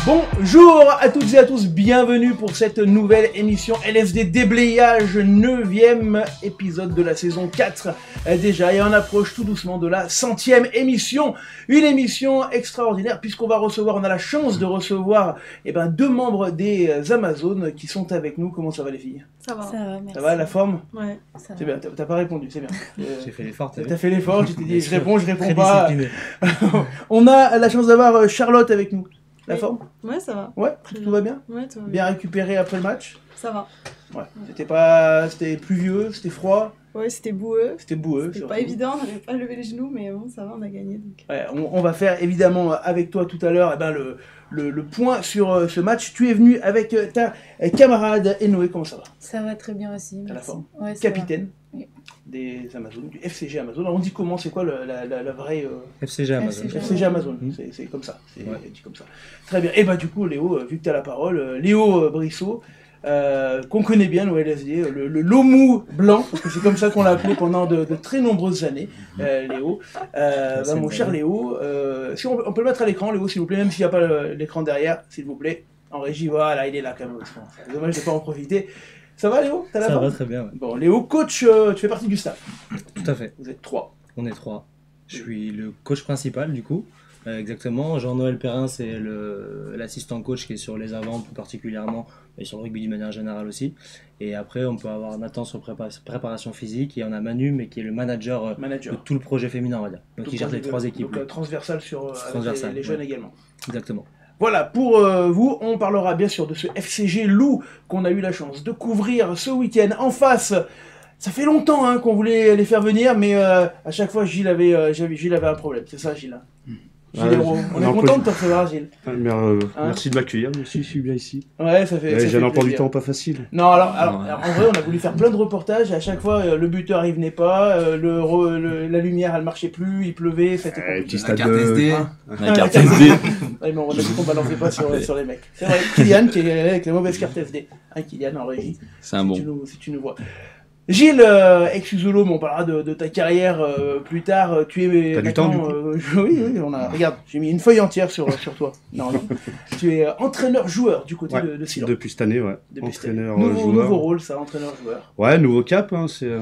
Bonjour à toutes et à tous, bienvenue pour cette nouvelle émission LSD Déblayage, 9e épisode de la saison 4 déjà, et on approche tout doucement de la 100e émission, une émission extraordinaire puisqu'on va recevoir, on a la chance de recevoir deux membres des Amazones qui sont avec nous. Comment ça va les filles? Ça va, merci. Ça va, la forme? Ouais, ça c'est va. Bien, t'as pas répondu, c'est bien. J'ai fait l'effort, t'as fait l'effort, je t'ai dit je réponds très pas. On a la chance d'avoir Charlotte avec nous. La forme? Ouais, ça va. Ouais, tout va bien? Ouais, tout va bien. Bien récupéré après le match? Ça va. Ouais. C'était pluvieux, c'était froid? Ouais, c'était boueux. C'était pas évident, on n'avait pas levé les genoux, mais bon, ça va, on a gagné. Donc. Ouais, on va faire évidemment avec toi tout à l'heure le point sur ce match. Tu es venu avec ta camarade Enoé, comment ça va? Ça va très bien aussi. À la forme. Ouais, capitaine des Amazones, du FCG Amazon. Alors on dit comment, c'est quoi la vraie... FCG Amazon. FCG Amazon, c'est comme ça, c'est dit comme ça. Très bien, et du coup Léo, vu que tu as la parole, Léo Brissot, qu'on connaît bien au LSD, le Lomou blanc, parce que c'est comme ça qu'on l'a appelé pendant de très nombreuses années, Léo. Mon cher Léo, si on peut le mettre à l'écran, Léo, s'il vous plaît, même s'il n'y a pas l'écran derrière, s'il vous plaît, en régie, voilà, il est là quand même. C'est dommage de ne pas en profiter. Ça va Léo? Ça va très bien. Ouais. Bon, Léo, coach, tu fais partie du staff. Tout à fait. Vous êtes 3. On est 3. Je suis le coach principal du coup. Exactement. Jean-Noël Perrin, c'est l'assistant coach qui est sur les avants plus particulièrement, et sur le rugby d'une manière générale aussi. Et après, on peut avoir Nathan sur préparation physique, et on a Manu, mais qui est le manager. De tout le projet féminin, on va dire. Donc il gère les 3 équipes. Donc transversal sur les jeunes également. Exactement. Voilà, pour vous, on parlera bien sûr de ce FCG Loup qu'on a eu la chance de couvrir ce week-end en face. Ça fait longtemps qu'on voulait les faire venir, mais à chaque fois, Gilles avait un problème. C'est ça, Gilles? Gilles Hérault. On est content de te recevoir, Gilles. Merci de m'accueillir, moi aussi je suis bien ici. Ouais, ça fait. J'ai un emploi du temps pas facile. Non, alors en vrai, on a voulu faire plein de reportages, et à chaque fois, le buteur il venait pas, la lumière elle marchait plus, il pleuvait, c'était compliqué. La carte SD. La carte SD. Ouais, mais on a dit qu'on balançait pas sur les mecs. C'est vrai, Kylian qui est avec les mauvaises cartes SD. Kylian en régie. C'est un bon. Si tu nous vois. Gilles, ex-Usolo, on parlera de ta carrière plus tard. Tu es T'as du temps, du coup oui, regarde, j'ai mis une feuille entière sur toi. Non. Tu es entraîneur-joueur du côté de Silan. Depuis cette année, ouais. Entraîneur-joueur. Nouveau rôle, ça, entraîneur-joueur. Ouais, nouveau cap, c'est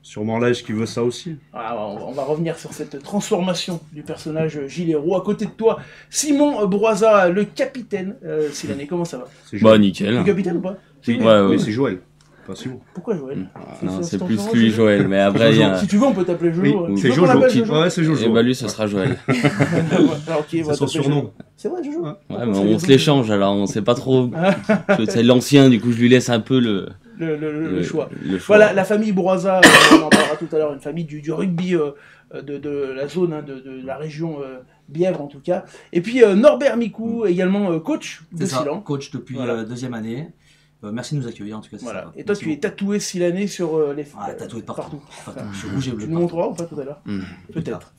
sûrement l'âge qui veut ça aussi. On va revenir sur cette transformation du personnage Gilles Hérault. À côté de toi, Simon Broisa, le capitaine. Silanais, comment ça va? Nickel. Le capitaine ou pas? Oui, c'est Joël. Pourquoi Joël? Non, c'est plus lui Joël, mais après il y a... Si tu veux, on peut t'appeler Jojo. C'est Jojo. Ouais, c'est Jojo. Et lui, ce sera Joël. C'est son surnom. C'est vrai, Jojo? Ouais, mais on se l'échange, alors on sait pas trop... C'est l'ancien, du coup je lui laisse un peu le choix. Voilà, la famille Broisa, on en parlera tout à l'heure, une famille du rugby de la zone, de la région Bièvre en tout cas. Et puis Norbert Micou, également coach de Silan. Coach depuis la 2e année. Merci de nous accueillir en tout cas. Voilà. Et toi, tu es tatoué Silanais sur les fesses. Tatoué de partout. Je suis rouge et bleu. Tu nous montreras ou pas tout à l'heure? Peut-être.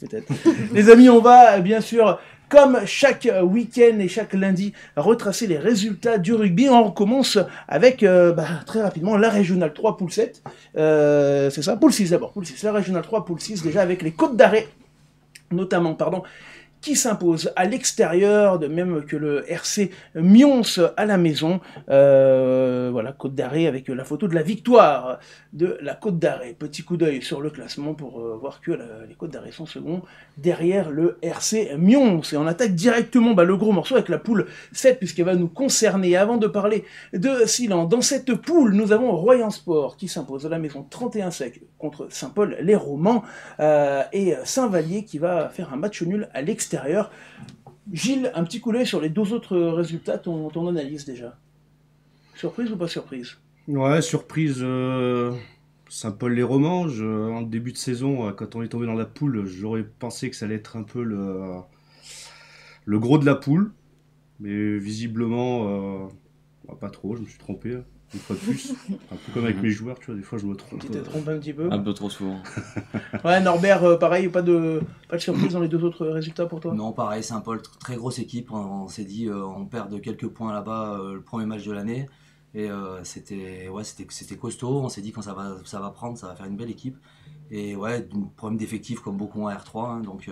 Les amis, on va bien sûr, comme chaque week-end et chaque lundi, retracer les résultats du rugby. On recommence avec très rapidement la Régionale 3 Poule 7. C'est ça? Poule 6 d'abord. Poule 6. La Régionale 3 Poule 6 déjà avec les Côtes d'Arrêt, notamment, qui s'impose à l'extérieur, de même que le RC Mions à la maison. Voilà, Côte d'Arrêt avec la photo de la victoire de la Côte d'Arrêt. Petit coup d'œil sur le classement pour voir que les Côtes d'Arrêt sont second derrière le RC Mions. Et on attaque directement le gros morceau avec la poule 7, puisqu'elle va nous concerner. Avant de parler de Silan, dans cette poule, nous avons Royan Sport qui s'impose à la maison 31-5 contre Saint-Paul-les-Romans, et Saint-Vallier qui va faire un match nul à l'extérieur. Gilles, un petit coup d'œil sur les 2 autres résultats, ton analyse déjà. Surprise ou pas surprise? Ouais, surprise. Saint-Paul-les-Romans, en début de saison, quand on est tombé dans la poule, j'aurais pensé que ça allait être un peu le gros de la poule. Mais visiblement, pas trop, je me suis trompé. Une fois de plus, un peu comme avec mes joueurs, tu vois, des fois je me trompe. Tu t'es trompé un petit peu? Un peu trop souvent. Ouais, Norbert, pareil, pas de surprise dans les 2 autres résultats pour toi? Non, pareil, Saint-Paul, très grosse équipe. On s'est dit, on perd de quelques points là-bas le premier match de l'année. Et c'était costaud. On s'est dit quand ça va prendre, ça va faire une belle équipe. Et ouais, un problème d'effectif comme beaucoup en R3. Donc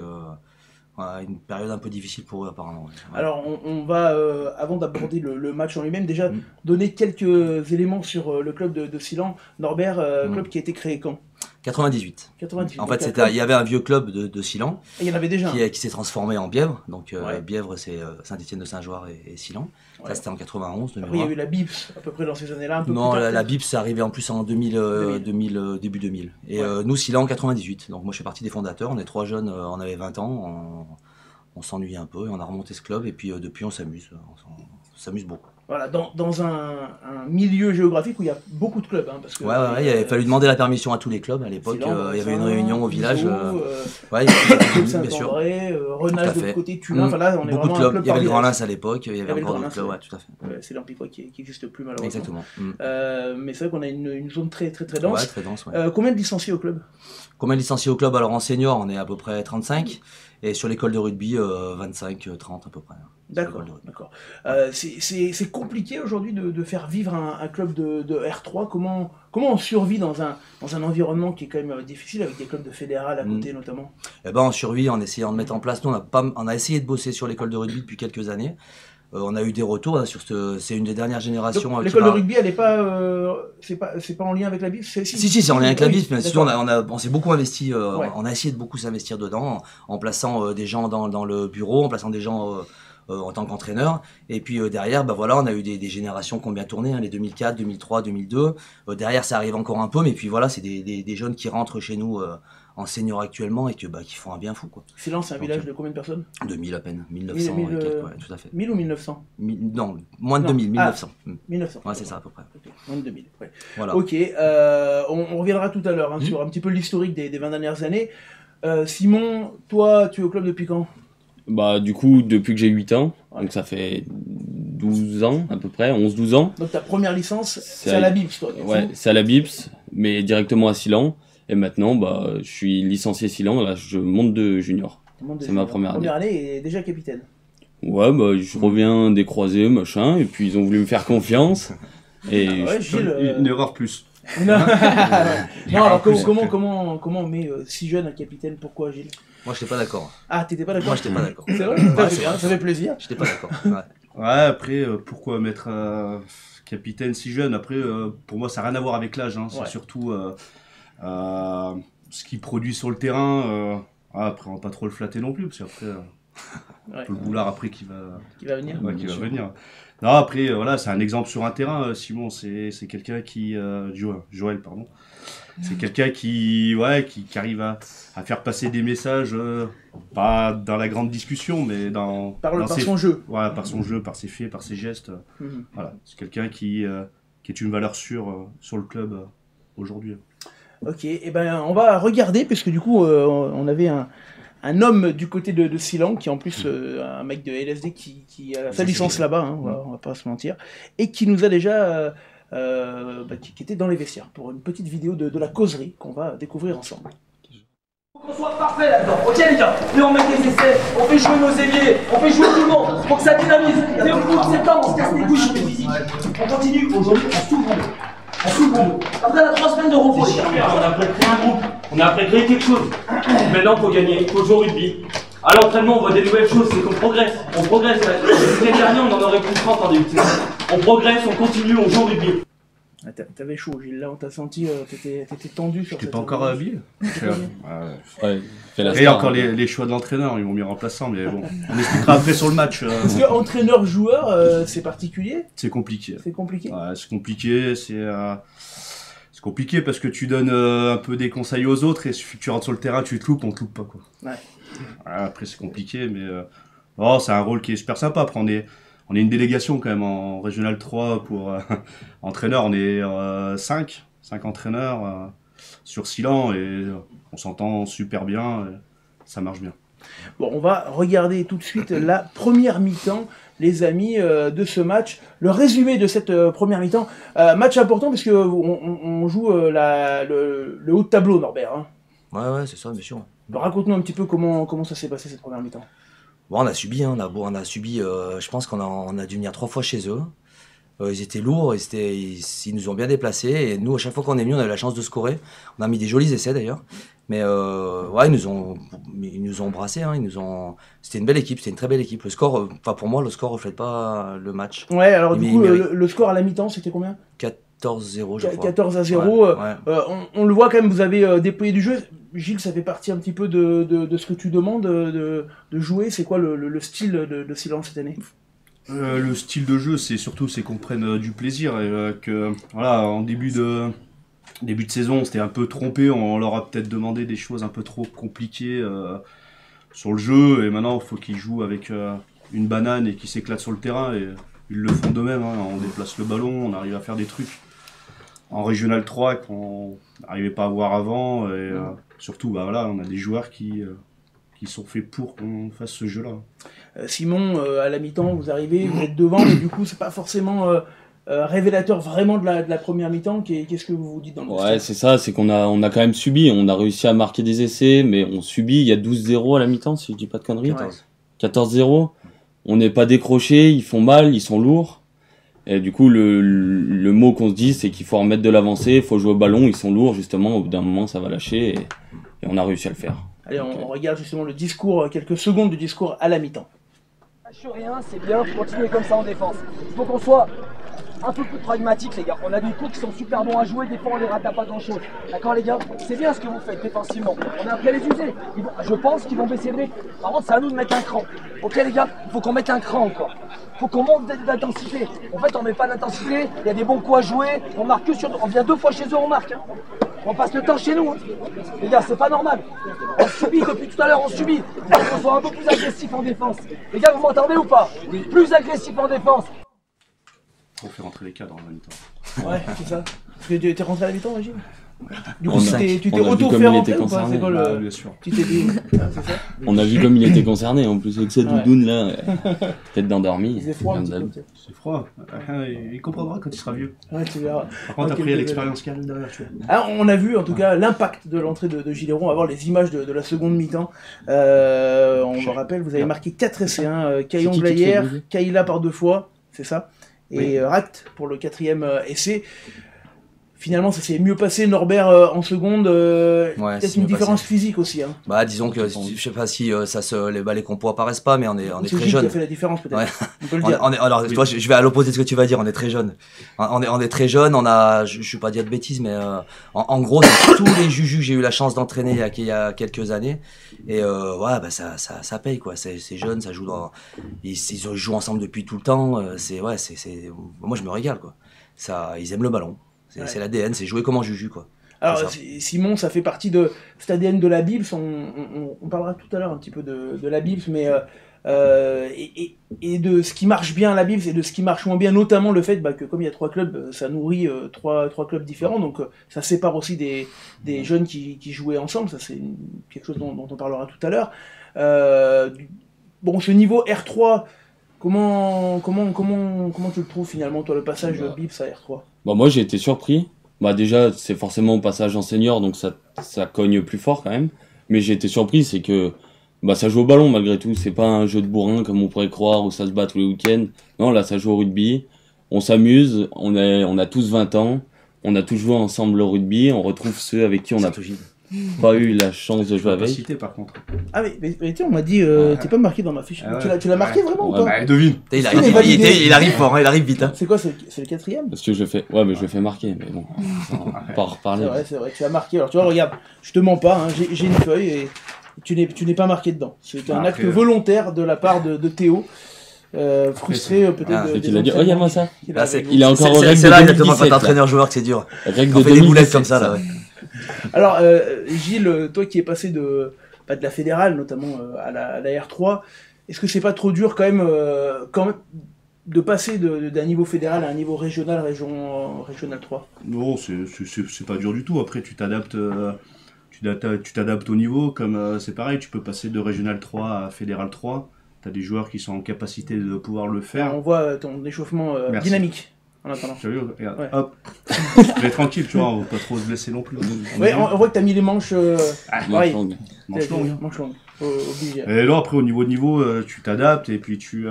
une période un peu difficile pour eux apparemment. Ouais. Alors, on va, avant d'aborder le match en lui-même, déjà Mm. donner quelques éléments sur le club de Silan. Norbert, club qui a été créé quand 98. 98. En fait, Donc, il y avait un vieux club de Silan il y en avait déjà un. qui s'est transformé en Bièvre. Donc Ouais. Bièvre, c'est Saint-Étienne de Saint-Joire et Silan. Ouais. Ça, c'était en 91. Après, il y a eu la BIPS, à peu près dans ces années-là, un peu Non, plus tard. la BIP, c'est arrivé en plus en 2000, début 2000. Et Ouais. nous, Silan en 98. Donc moi, je fais partie des fondateurs. On est 3 jeunes, on avait 20 ans. On s'ennuyait un peu et on a remonté ce club. Et puis depuis, on s'amuse. On s'amuse beaucoup. Voilà, dans un milieu géographique où il y a beaucoup de clubs. Hein, parce que, Ouais, il avait fallu demander la permission à tous les clubs à l'époque. Silan, Il y avait une Brezin, réunion au village. Bizot, Ouais, bien sûr. Saint-André, Tout Renage à de fait. l'autre côté, Tunin. Enfin là, on est Beaucoup de vraiment un clubs. club Il y avait par le Grand village. Lens à l'époque. Il y avait le encore Grand d'autres Lens, clubs. ouais. Ouais, tout à fait. C'est l'Ampicois qui n'existe plus malheureusement. Exactement. Mais c'est vrai qu'on a une zone très dense. Ouais, très dense. Ouais. Combien de licenciés au club? Combien de licenciés au club? Alors en senior, on est à peu près 35. Et sur l'école de rugby, 25, 30 à peu près. D'accord. C'est compliqué aujourd'hui de faire vivre un club de R3. Comment on survit dans un environnement qui est quand même difficile avec des clubs de fédéral à côté notamment? Eh ben, on survit en essayant de mettre en place. Nous, on a essayé de bosser sur l'école de rugby depuis quelques années. On a eu des retours hein, sur c'est une des dernières générations. L'école de rugby, elle est pas, c'est pas en lien avec la BIF? Si, c'est en lien avec la BIF, mais d'accord. surtout on s'est beaucoup investi. Ouais. On a essayé de beaucoup s'investir dedans, en plaçant des gens dans le bureau, en plaçant des gens en tant qu'entraîneur. Et puis derrière, voilà, on a eu des générations qui ont bien tourné, hein, les 2004, 2003, 2002. Derrière, ça arrive encore un peu, mais puis voilà, c'est des jeunes qui rentrent chez nous en senior actuellement et qui font un bien fou, quoi. Silan, c'est un village de combien de personnes? 2000 à peine, 1900 et quelques, ouais, tout à fait. 1000 ou 1900? Non, moins de 2000, 1900. 1900. Ouais, c'est ça à peu près. Okay. Moins de 2000, ouais. Voilà. Ok, on reviendra tout à l'heure hein, sur un petit peu l'historique des 20 dernières années. Simon, toi, tu es au club depuis quand? Bah, du coup, depuis que j'ai 8 ans, Ouais. donc ça fait 12 ans à peu près, 11-12 ans. Donc ta première licence, c'est à- à la BIPS, toi. Ouais, c'est à la BIPS, mais directement à Silan. Et maintenant, bah, je suis licencié Silan, là, je monte de junior. C'est ma première année. Première année et déjà capitaine. Ouais, bah, je reviens des croisés, machin, et puis ils ont voulu me faire confiance. Et Ouais, Gilles. Une erreur plus. Non, non alors plus, comment on met si jeune un capitaine? Pourquoi, Gilles? Moi, j'étais pas d'accord. Ah, t'étais pas d'accord? Moi, j'étais pas d'accord. C'est vrai? Ouais, C'est bien, ça fait plaisir. J'étais pas d'accord. Ouais. Ouais, après, pourquoi mettre capitaine si jeune? Après, pour moi, ça n'a rien à voir avec l'âge. Hein. C'est Ouais. surtout ce qu'il produit sur le terrain. Après, on va pas trop le flatter non plus, parce qu'après, Ouais. le boulard après qui va venir. Ouais, qui va venir. Non, après, voilà, c'est un exemple sur un terrain. Simon, c'est quelqu'un qui. Joël, pardon. C'est quelqu'un qui arrive à faire passer des messages, pas dans la grande discussion, mais dans Par ses- son jeu. Voilà, par son jeu, par ses faits, par ses gestes. Mhm. Voilà, c'est quelqu'un qui est une valeur sûre sur le club aujourd'hui. Ok, et ben on va regarder, parce que du coup, on avait un homme du côté de Silan, qui est en plus un mec de LSD qui a sa licence là-bas, hein, on va pas se mentir, et qui nous a déjà, qui était dans les vestiaires, pour une petite vidéo de la causerie qu'on va découvrir ensemble. Faut qu'on soit parfait là-dedans, ok les gars? Et on met des essais, on fait jouer nos ailiers, on fait jouer tout le monde, pour que ça dynamise. Et au bout de septembre, on se casse les couilles sur les physiques. On continue, aujourd'hui on s'ouvre. On s'ouvre. Après on a 3 semaines de repos, les gars. On a après créé un groupe, on a après créé quelque chose. Maintenant, faut gagner, faut jouer au rugby. À l'entraînement, on voit des nouvelles choses, c'est qu'on progresse. On progresse. L'année dernière, on en aurait plus 30 en début de saison. On progresse, on continue, on joue au rugby. Ah, t'avais chaud, Gilles, là on t'a senti, t'étais tendu sur T'es cette pas encore habillé? ouais, fait la Et star, encore hein. les choix de l'entraîneur, ils m'ont mis remplaçant, mais bon, on expliquera après sur le match. Parce que entraîneur-joueur, c'est particulier, C'est compliqué. c'est compliqué. Ouais, c'est compliqué parce que tu donnes un peu des conseils aux autres et il suffit que tu rentres sur le terrain, tu te loupes, on te loupe pas, quoi. Ouais. Ouais, après c'est compliqué, mais c'est un rôle qui est super sympa. Après on est une délégation quand même en Régional 3 pour entraîneur, on est 5 entraîneurs sur Silan et on s'entend super bien, et ça marche bien. Bon, on va regarder tout de suite la première mi-temps, les amis, de ce match. Le résumé de cette première mi-temps. Match important parce que on joue le haut de tableau, Norbert. Hein. Ouais, c'est ça, bien sûr. Raconte-nous un petit peu comment ça s'est passé cette première mi-temps. Bon, on a subi, hein, je pense qu'on a dû venir 3 fois chez eux. Ils étaient lourds, ils nous ont bien déplacés. Et nous, à chaque fois qu'on est venu, on a eu la chance de scorer. On a mis des jolis essais d'ailleurs. Mais ouais, ils nous ont embrassés. Hein, c'était une belle équipe, c'était une très belle équipe. Le score, pour moi, le score reflète pas le match. Ouais, alors du coup, le score à la mi-temps, c'était combien? 14-0, je crois. 14-0. Ouais. On le voit quand même, vous avez déployé du jeu. Gilles, ça fait partie un petit peu de ce que tu demandes de jouer. C'est quoi le style de Silence cette année? Le style de jeu, c'est qu'on prenne du plaisir et que voilà, en début de saison, on s'était un peu trompé, on leur a peut-être demandé des choses un peu trop compliquées sur le jeu et maintenant il faut qu'ils jouent avec une banane et qu'ils s'éclatent sur le terrain et ils le font d'eux-mêmes. Hein. On déplace le ballon, on arrive à faire des trucs en Régional 3 qu'on n'arrivait pas à voir avant et surtout bah, voilà, on a des joueurs qui sont faits pour qu'on fasse ce jeu-là. Simon, à la mi-temps, vous arrivez, vous êtes devant, mais du coup, c'est pas forcément révélateur vraiment de la première mi-temps. Qu'est-ce que vous vous dites dans le Ouais, c'est ça, c'est qu'on a quand même subi. On a réussi à marquer des essais, mais on subit. Il y a 12-0 à la mi-temps, si je dis pas de conneries. 14-0. On n'est pas décroché, ils font mal, ils sont lourds. Et du coup, le mot qu'on se dit, c'est qu'il faut remettre de l'avancée, il faut jouer au ballon, ils sont lourds, justement. Au bout d'un moment, ça va lâcher et on a réussi à le faire. Allez, on regarde justement le discours, quelques secondes du discours à la mi-temps. Lâche rien, c'est bien, continuez comme ça en défense. Il faut qu'on soit un peu plus pragmatique les gars. On a des coups qui sont super bons à jouer, des fois on les rate à pas grand chose. D'accord les gars? C'est bien ce que vous faites défensivement. On a appris à les user. Je pense qu'ils vont baisser le rythme. Par contre c'est à nous de mettre un cran. Ok les gars? Il faut qu'on mette un cran encore. Il faut qu'on monte d'intensité. En fait on met pas d'intensité, il y a des bons coups à jouer, on marque que sur. On vient 2 fois chez eux, on marque. Hein. On passe le temps chez nous. Hein. Les gars, c'est pas normal. On subit depuis tout à l'heure, on subit. Il faut qu'on soit un peu plus agressif en défense. Les gars, vous m'entendez ou pas? Plus agressif en défense. On fait rentrer les cadres en même temps. Ouais, c'est ça. Parce que tu étais rentré à la mi-temps, Régine? Du coup, On tu t'es a vu auto comme fait il rentrer était ou pas? C'est quoi Ah, bien sûr. Tu t'es dit... c'est ça? On a vu comme il était concerné, en plus, avec cette doudoune là. Tête d'endormi. C'est froid un petit peu. C'est froid. Il comprendra quand il sera vieux. Ouais, tu verras. Par contre, Ok, après, il y a l'expérience qui arrive derrière. Tu vois. Alors, on a vu en tout cas l'impact de l'entrée de Gilles Héron, avoir les images de la seconde mi-temps. On me rappelle, vous avez marqué 4 essais, hein, Caillon qui te fait Blayer, bouger Kaila par 2 fois, c'est ça, et Ract pour le 4e essai. Finalement, ça s'est mieux passé, Norbert en seconde, peut-être une différence physique aussi. Hein. Bah disons que, je sais pas si les compos apparaissent pas, mais on est très Gilles jeune. qui a fait la différence peut-être, Ouais. on peut le dire. Alors, toi, je vais à l'opposé de ce que tu vas dire, on est très jeune. On est très jeune, je vais pas dire de bêtises, mais en gros, c'est tous les jujus que j'ai eu la chance d'entraîner il y a quelques années. Et ouais, bah ça paye quoi, c'est jeune, ça joue ils jouent ensemble depuis tout le temps, moi je me régale quoi. Ils aiment le ballon. C'est l'ADN, c'est jouer comme un juju quoi. Alors Simon, ça fait partie de cet ADN de la Bible. On parlera tout à l'heure un petit peu de la Bible, mais et de ce qui marche bien à la Bible et de ce qui marche moins bien, notamment le fait que comme il y a 3 clubs, ça nourrit trois clubs différents, donc ça sépare aussi des jeunes qui jouaient ensemble. Ça c'est quelque chose dont on parlera tout à l'heure. Bon, ce niveau R3. Comment tu le trouves finalement, toi, le passage de Bips à R3? Bah moi j'ai été surpris. Bah déjà c'est forcément au passage en senior, donc ça cogne plus fort quand même. Mais j'ai été surpris, c'est que bah ça joue au ballon malgré tout. C'est pas un jeu de bourrin comme on pourrait croire où ça se bat tous les week-ends. Non, là ça joue au rugby. On s'amuse. On a tous 20 ans. On a tous joué ensemble au rugby. On retrouve ceux avec qui on n'a pas eu la chance de jouer avec. Cité par contre. Ah mais tu on m'a dit t'es pas marqué dans ma fiche. Tu l'as marqué vraiment ou pas? Bah devine. Il arrive fort, il arrive vite. Hein. C'est quoi, c'est le 4e? Parce que je fais, ouais mais je le fais marquer, mais bon, on va pas en reparler. C'est vrai, tu as marqué. Alors tu vois, regarde, je te mens pas, hein, j'ai une feuille et tu n'es pas marqué dedans. C'est un acte volontaire de la part de Théo. Frustré peut-être. C'est qu'il a dit, oh y'a moi ça. Il est encore au règle de 2017. C'est là exactement quand t'es entraîneur-joueur que c'est dur. Règle on de fait des boulettes comme ça là. Ouais. Alors Gilles, toi qui es passé de la fédérale notamment à la R3, est-ce que c'est pas trop dur quand même de passer d'un niveau fédéral à un niveau régional 3? Non, c'est pas dur du tout. Après tu t'adaptes au niveau, comme c'est pareil, tu peux passer de régional 3 à fédéral 3. T'as des joueurs qui sont en capacité de pouvoir le faire. On voit ton échauffement dynamique. En attendant. Tu as vu, regarde, hop. Tu es tranquille, tu vois, on va pas trop se blesser non plus. Ouais, on voit que tu as mis les manches. Manches longues. Manches longues. Manches longues. Obligé. Et là, après, au niveau, tu t'adaptes et puis tu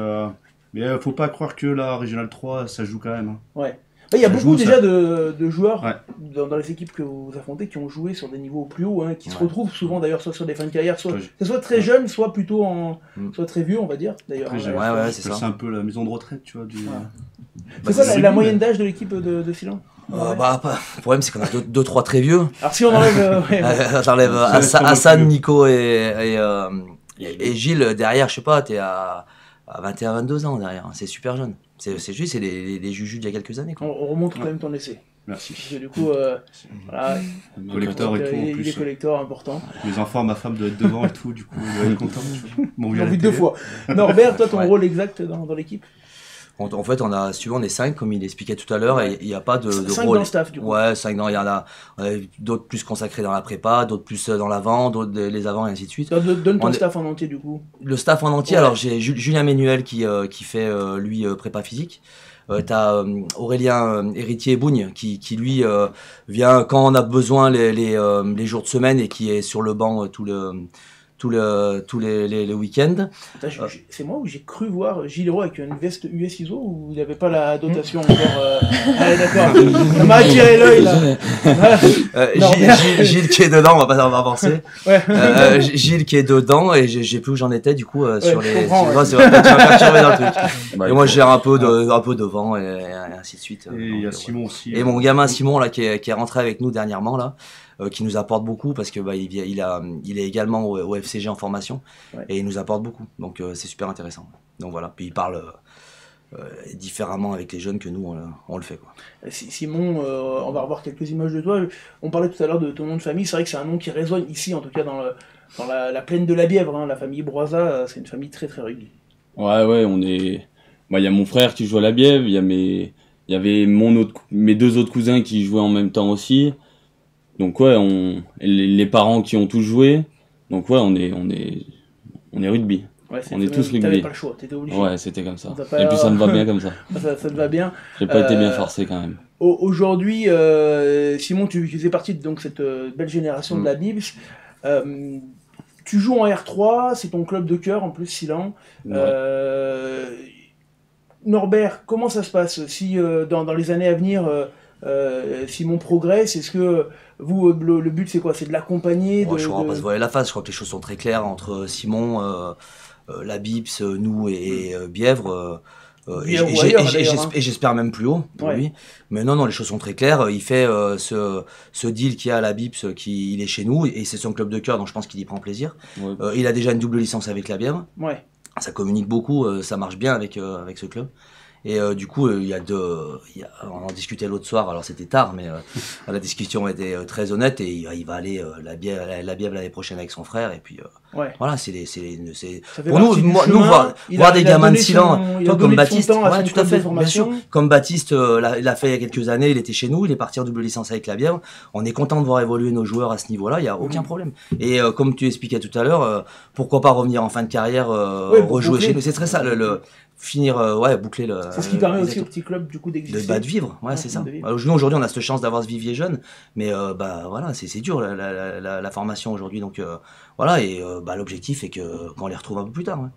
Mais faut pas croire que la Régionale 3, ça joue quand même. Hein. Ouais. Il y a Ça beaucoup joue, déjà ça. de joueurs Ouais. dans les équipes que vous affrontez qui ont joué sur des niveaux plus hauts, hein, qui se Ouais. retrouvent souvent d'ailleurs soit sur des fins de carrière, soit, Ouais. que ce soit très jeune, soit plutôt Mm. soit très vieux, on va dire. D'ailleurs. Après, Ouais, ouais, c'est ça. C'est un peu la maison de retraite, tu vois. Du... Ouais. Bah, C'est quoi c'est la le moyenne but, d'âge de l'équipe de Silan? Le problème, c'est qu'on a deux, trois très vieux. Alors si on enlève... ouais, bon. T'enlèves Ça, c'est pas Hassan, plus. Nico et Gilles derrière, je sais pas, t'es à 21-22 ans derrière. C'est super jeune. C'est juste, c'est les jujus d'il y a quelques années. Quoi. On remonte quand même ton essai. Merci. Parce que du coup, voilà, Collector et tout, en il est plus. collector, important. Mes enfants, ma femme doit être devant et tout, du coup, ils doivent être contents. Bon, J'ai envie deux fois. Norbert, toi, ton Ouais. rôle exact dans l'équipe? En fait, si tu veux, on est 5, comme il expliquait tout à l'heure, et il n'y a pas de 5 rôle. dans le staff, du coup. Ouais, 5 dans, il y en a d'autres plus consacrés dans la prépa, d'autres plus dans l'avant, d'autres les avant, et ainsi de suite. Donne ton On est- staff en entier, du coup. Le staff en entier, Ouais. alors j'ai Julien Ménuel qui fait, lui, prépa physique. T'as Aurélien Héritier Bougne qui lui vient quand on a besoin les jours de semaine et qui est sur le banc tous les week-ends. Attends, c'est moi où j'ai cru voir Gilles Hérault avec une veste US ISO ou il n'avait pas la dotation encore Allez, d'accord. Ça m'a attiré l'œil, là. Norbert. Gilles qui est dedans, on va avancer. Ouais. Gilles qui est dedans et j'ai plus où j'en étais du coup sur je les. comprends, Tu ouais. vois, c'est vrai que tu vas perturber dans le truc. Bah, Et moi je gère un peu devant et ainsi de suite. Et il y a Donc, Simon aussi. Et mon gamin Simon là qui est rentré avec nous dernièrement là, qui nous apporte beaucoup parce que il est également au FCG en formation Ouais. et il nous apporte beaucoup. Donc c'est super intéressant. Donc voilà. Puis il parle différemment avec les jeunes que nous on le fait quoi. Simon, on va revoir quelques images de toi. On parlait tout à l'heure de ton nom de famille. C'est vrai que c'est un nom qui résonne ici, en tout cas dans la plaine de la Bièvre. Hein. La famille Broisa, c'est une famille très très rugby. Ouais, on est. Bah, il y a mon frère qui joue à la Bièvre, il y avait mes deux autres cousins qui jouaient en même temps aussi. Donc ouais, les parents qui ont tous joué. Donc ouais, on est rugby. Ouais, On est tous T'avais rugby. pas le choix, t'étais obligé. Ouais, c'était comme ça. On t'a pas- Et puis ça me va bien comme ça. Ça te va bien. J'ai pas été bien forcé quand même. Aujourd'hui, Simon, tu faisais partie de donc, cette belle génération de la Bibs. Tu joues en R3, c'est ton club de cœur en plus, Silan. Ouais. Norbert, comment ça se passe si dans les années à venir, Simon progresse? Est-ce que vous, le but c'est quoi? C'est de l'accompagner Bon, je crois qu'on va pas se voiler la face. Je crois que les choses sont très claires entre Simon, la Bips, nous et Bièvre. Bièvre ou ailleurs, d'ailleurs, hein. Et j'espère même plus haut pour Ouais. lui. Mais non, les choses sont très claires. Il fait ce deal qu'il y a à la Bips, il est chez nous et c'est son club de cœur, donc je pense qu'il y prend plaisir. Ouais. Il a déjà une double licence avec la Bièvre. Ouais. Ça communique beaucoup, ça marche bien avec ce club. Et du coup, on en discutait l'autre soir, alors c'était tard, mais la discussion était très honnête et il va aller la Bièvre l'année prochaine avec son frère. Et puis Ouais. voilà, c'est Ça fait pour nous, partie du nous chemin. voir Il voir a- des il a gamins de donné Silan, son- il a toi donné comme de son Baptiste, temps à ouais, son tout à club de fait, bien formation. sûr. Comme Baptiste l'a fait il y a quelques années, il était chez nous, il est parti en double licence avec la Bièvre. On est content de voir évoluer nos joueurs à ce niveau-là, il y a aucun problème. Et comme tu expliquais tout à l'heure, pourquoi pas revenir en fin de carrière, Ouais, pour rejouer boucler. chez nous. C'est très ça, finir, boucler le. C'est ce qui permet aussi au exactement. petit club du coup d'exister. De vivre, ouais, c'est ça. de vivre. Nous aujourd'hui on a cette chance d'avoir ce vivier jeune, mais voilà, c'est dur la formation aujourd'hui, donc voilà, et l'objectif est qu'on les retrouve un peu plus tard. Ouais.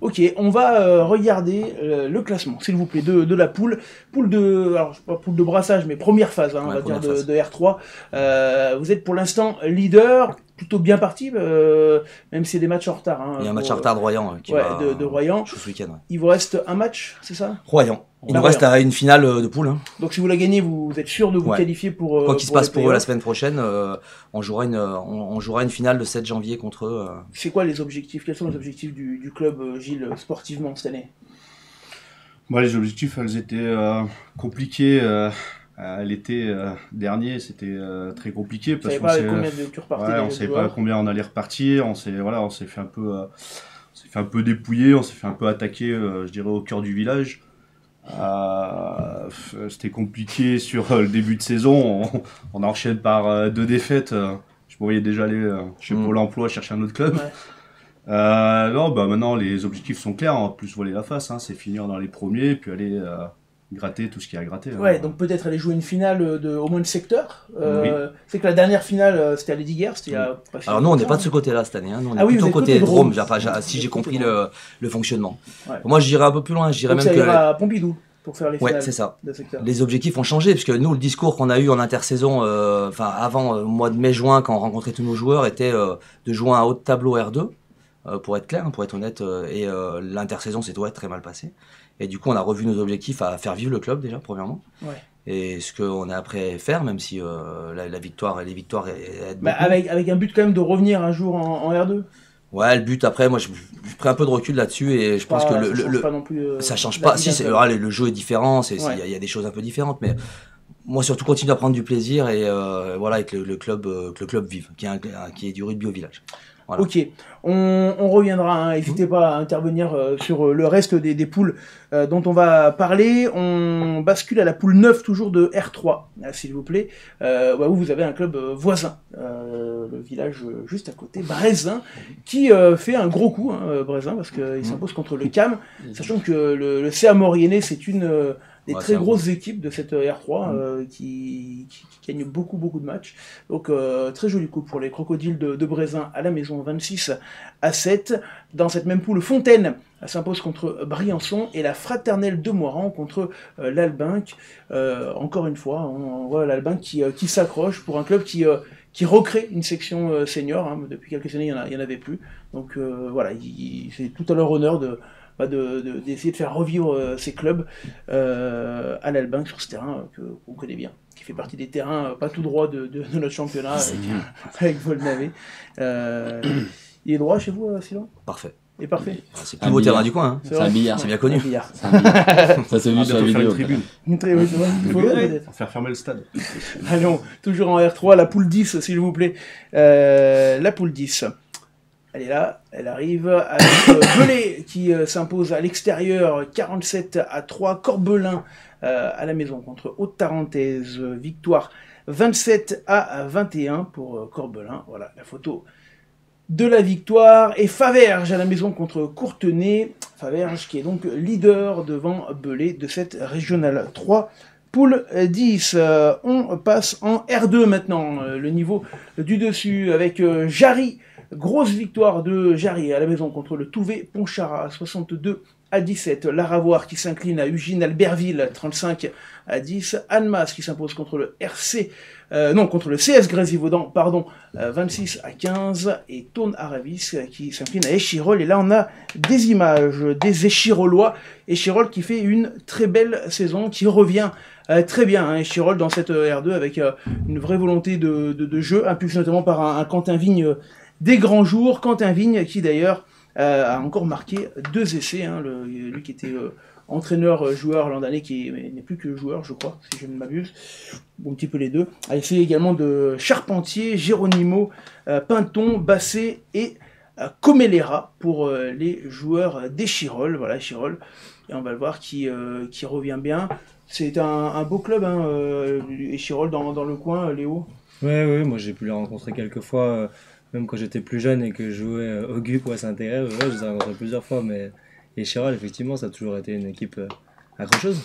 Ok, on va regarder le classement, s'il vous plaît, de la poule. Poule alors pas poule de brassage, mais première phase, hein, on Ouais, va dire, première phase. de R3. Vous êtes pour l'instant leader, plutôt bien parti, même s'il y a des matchs en retard. Hein, Il y a un match pour, en retard de Royan qui ouais, va de Royan. jouer ce week-end. Ouais. Il vous reste un match, c'est ça? Royan. Il Bah, nous reste Royan. à une finale de poule. Hein. Donc si vous la gagnez, vous êtes sûr de vous Ouais. qualifier pour... Quoi qu'il se pour passe les pour eux la playoffs. semaine prochaine, on jouera une finale le 7 janvier contre eux. C'est quoi les objectifs? Quels sont les objectifs du club, Gilles, sportivement cette année? Moi, les objectifs, elles étaient compliqués. L'été dernier, c'était très compliqué Vous parce savez qu'on pas avec sait, combien de tu repartais ouais, des on savait joueurs pas combien on allait repartir. On s'est fait un peu dépouiller, on s'est fait un peu attaquer, je dirais, au cœur du village. C'était compliqué sur le début de saison. On enchaîne par 2 défaites. Je me voyais déjà aller chez Pôle Emploi chercher un autre club. Ouais. Non, maintenant les objectifs sont clairs. On va plus voiler la face. Hein, c'est finir dans les premiers, puis aller gratter tout ce qu'il y a à gratter. Ouais, donc peut-être aller jouer une finale au moins de secteur. Oui. C'est que la dernière finale, c'était à Lediger, c'était il y a pas si Alors nous, on n'est longtemps. pas de ce côté-là cette année. Hein. Nous, on est Ah oui, plutôt vous êtes côté côté Drôme, Drôme. si j'ai Côté compris Drôme. le fonctionnement. Ouais. Moi, je dirais un peu plus loin. Je dirais Donc même ça que ira à Pompidou pour faire les ouais, finales c'est ça. de secteur. Les objectifs ont changé, puisque nous, le discours qu'on a eu en intersaison, enfin avant mois de mai-juin, quand on rencontrait tous nos joueurs, était de jouer un haut de tableau R2, pour être clair, hein, pour être honnête, et l'intersaison s'est très mal passé. Et du coup, on a revu nos objectifs à faire vivre le club déjà, premièrement. Ouais. Et ce qu'on est après faire, même si les victoires aident Bah, beaucoup. avec un but quand même de revenir un jour en R2. Ouais, le but après, moi, je pris un peu de recul là-dessus et je pense que Ça change pas non plus. ça change la pas. vie Si, d'un c'est club. le jeu est différent, Ouais. il y a des choses un peu différentes, mais moi surtout continuer à prendre du plaisir et voilà, et que le club vive, qui est du rugby au village. Voilà. Ok, on reviendra, hein. N'hésitez pas à intervenir sur le reste des poules dont on va parler. On bascule à la poule 9 toujours de R3, s'il vous plaît, où vous avez un club voisin, le village juste à côté, Brézin, qui fait un gros coup, hein, Brézin, parce qu'il s'impose contre le CAM, sachant que le CA Mauriennais, c'est une des Ouais, très c'est grosses équipes de cette R3 qui gagne beaucoup de matchs. Donc très joli coup pour les Crocodiles de Brézin à la maison, 26-7. Dans cette même poule, Fontaine s'impose contre Briançon et la Fraternelle de Moiran contre l'Albinque. Encore une fois, on voit l'Albinque qui s'accroche pour un club qui recrée une section senior. Hein. Depuis quelques années, il n'y en avait plus. Donc voilà, c'est tout à leur honneur d'essayer de faire revivre ces clubs à l'Albinque sur ce terrain qu'on connaît bien, qui fait partie des terrains pas tout droit de notre championnat avec Volnavé. Il est droit chez vous, Sylvain? Parfait. Il est parfait. C'est le plus beau terrain du coin. Hein. C'est un billard. C'est bien connu. Un billard. C'est un billard. Ça s'est vu On va sur la bientôt faire vidéo. une tribune. Une très bonne soirée. Il faut bien, peut-être. Faire fermer le stade. Allons, toujours en R3, la poule 10, s'il vous plaît. La poule 10. Elle est là, elle arrive avec Velay qui s'impose à l'extérieur 47-3, Corbelin à la maison contre Haute-Tarentaise, victoire 27-21 pour Corbelin. Voilà la photo de la victoire. Et Faverges à la maison contre Courtenay. Faverges qui est donc leader devant Belay de cette régionale 3. Poule 10, on passe en R2 maintenant, le niveau du dessus avec Jarry. Grosse victoire de Jarry à la maison contre le Touvet-Pontcharrat, 62-17. Laravoir qui s'incline à Ugine-Albertville, 35-10. Annemasse qui s'impose contre le contre le CS Grésivaudan, 26-15. Et Thône-Aravis qui s'incline à Échirol. Et là, on a des images des Échirolois. Échirol qui fait une très belle saison, qui revient très bien, hein, Échirol dans cette R2 avec une vraie volonté de jeu, impulsée notamment par un Quentin Vigne des grands jours. Quentin Vigne qui d'ailleurs a encore marqué 2 essais, hein, lui qui était entraîneur-joueur l'an dernier, qui n'est plus que joueur je crois, si je ne m'abuse, un petit peu les deux, a fait également de Charpentier, Géronimo, Pinton, Basset et Comelera pour les joueurs d'Échirol, voilà Échirol, et on va le voir qui revient bien. C'est un beau club, hein, Échirol dans le coin, Léo. Ouais, moi j'ai pu les rencontrer quelques fois, même quand j'étais plus jeune et que je jouais au GUC ou à Saint-Thérèse, je les ai rencontrés plusieurs fois, mais Échirol, effectivement, ça a toujours été une équipe accrocheuse.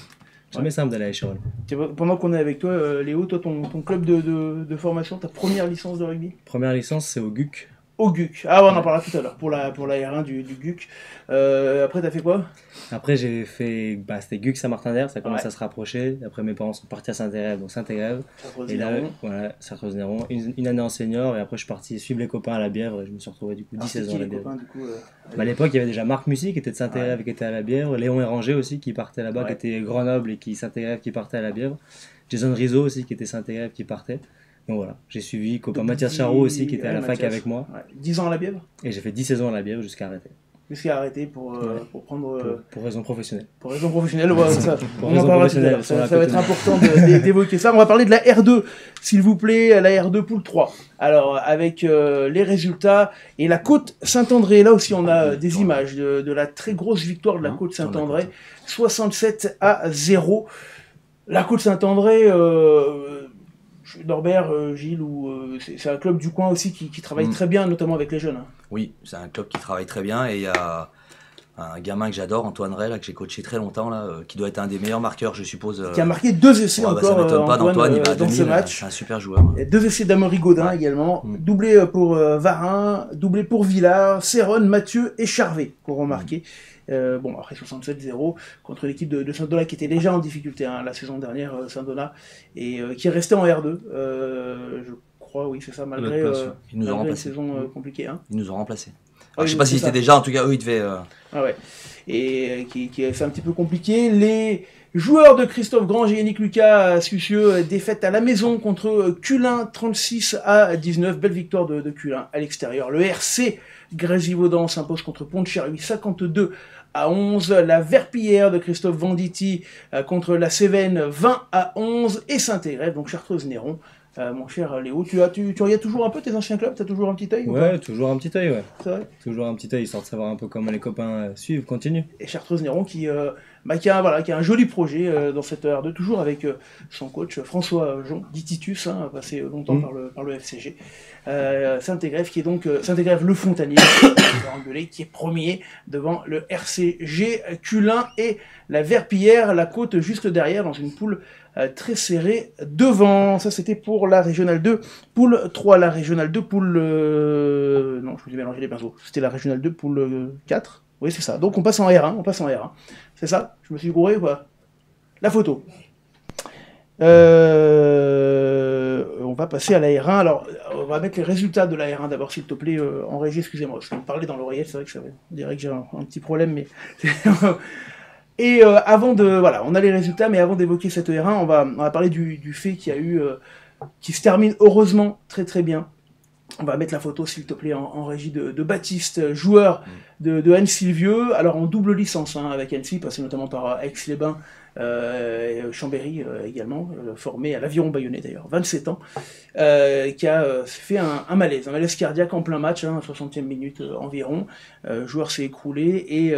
Jamais simple d'aller à Échirol. Pendant qu'on est avec toi, Léo, toi, ton club de formation, ta première licence de rugby? Première licence, c'est au GUC. Au GUC. Ah, ouais, on en parlera tout à l'heure, pour la R1 du GUC. Après, t'as fait quoi? Après, j'ai fait. C'était GUC Saint-Martin-d'Air, ça commence Ouais. à se rapprocher. Après, mes parents sont partis à Saint-Thérèse, donc Saint-Thérèse. Et là, voilà, Sartreux-Néron, une année en senior, et après, je suis parti suivre les copains à la Bièvre, et je me suis retrouvé du coup 16 ans à la Bièvre. Copains, du coup, À l'époque, il y avait déjà Marc Mussy qui était de Saint-Thérèse, qui était à la Bièvre, Léon Éranger aussi qui partait là-bas, qui était Grenoble et qui Saint-Thérèse qui partait à la Bièvre, Jason Rizzo aussi qui était Saint-Thérèse qui partait. Donc voilà, j'ai suivi copain Mathias Charot aussi qui était à la fac avec moi. Ouais. 10 ans à la Bièvre? Et j'ai fait 10 saisons à la Bièvre jusqu'à arrêter. Jusqu'à arrêter pour prendre... Pour raison professionnelle. Pour raison professionnelle, ouais, ça, Pour on en raison parlera tout à professionnelle, l'heure. sur la Ça va côté. être important d'évoquer ça. On va parler de la R2, s'il vous plaît, la R2 poule 3. Alors, avec les résultats et la Côte Saint-André, là aussi on a des images de la très grosse victoire de la Côte Saint-André, 67-0. La Côte Saint-André, Norbert, Gilles, c'est un club du coin aussi qui travaille très bien, notamment avec les jeunes. Hein. Oui, c'est un club qui travaille très bien et il y a un gamin que j'adore, Antoine Ray, là, que j'ai coaché très longtemps, là, qui doit être un des meilleurs marqueurs, je suppose. Qui a marqué 2 essais ça encore, m'étonne pas d'Antoine, il va à dans 2000, ce match. c'est un super joueur. Il y a 2 essais d'Amaury Gaudin également, doublé pour Varin, doublé pour Villard, Serron, Mathieu et Charvet qui auront marqué. Bon, après 67-0 contre l'équipe de Saint-Donat qui était déjà en difficulté la saison dernière, Saint-Donat, et qui est resté en R2. Je crois, oui, c'est ça, malgré une saison compliquée. Hein. Ils nous ont remplacés. Ah, je sais pas s'ils étaient déjà, en tout cas, eux, ils devaient... Ah ouais. Et c'est un petit peu compliqué. Les joueurs de Christophe Grange et Yannick Lucas Sucieux, défaite à la maison contre Cullin 36-19. Belle victoire de Cullin à l'extérieur. Le RC Grésivaudan s'impose contre Pont-de-Cherruy 52-11. La Verpillière de Christophe Venditti contre la Cévennes 20-11. Et Saint-Égrève, donc Chartreuse-Néron. Mon cher Léo, tu regardes toujours un peu tes anciens clubs, tu as toujours un petit œil? Ouais, toujours un petit œil, ouais. C'est vrai. Toujours un petit œil, histoire de savoir un peu comment les copains suivent, continuent. Et Chartreuse-Néron qui a un joli projet dans cette R2, toujours avec son coach François Jean, dit Titus, passé longtemps par le FCG. Saint-Égrève qui est donc Saint-Égrève le Fontanier, qui est premier devant le RCG Cullin et la Verpillière, la Côte juste derrière dans une poule très serrée devant. Ça c'était pour la Régionale 2, poule 3, la Régionale 2, poule... Non, je me suis mélangé les pinceaux. C'était la Régionale 2, poule 4. Oui, c'est ça. Donc on passe en R1, C'est ça? Je me suis gouré ou pas? La photo. On va passer à la R1. Alors, on va mettre les résultats de la R1 d'abord, s'il te plaît, en régie, excusez-moi. Parce que me parler dans l'oreillette, c'est vrai que on dirait que j'ai un petit problème, mais... Et avant de... Voilà, on a les résultats, mais avant d'évoquer cette R1, on va parler du fait qu'il y a eu... qui se termine heureusement très très bien. On va mettre la photo, s'il te plaît, en régie de Baptiste, joueur de Annecy-le-Vieux, alors en double licence avec Annecy, passé notamment par Aix-les-Bains, Chambéry également, formé à l'Aviron Bayonnais d'ailleurs, 27 ans, qui a fait un malaise cardiaque en plein match, 60e minute environ. Joueur s'est écroulé et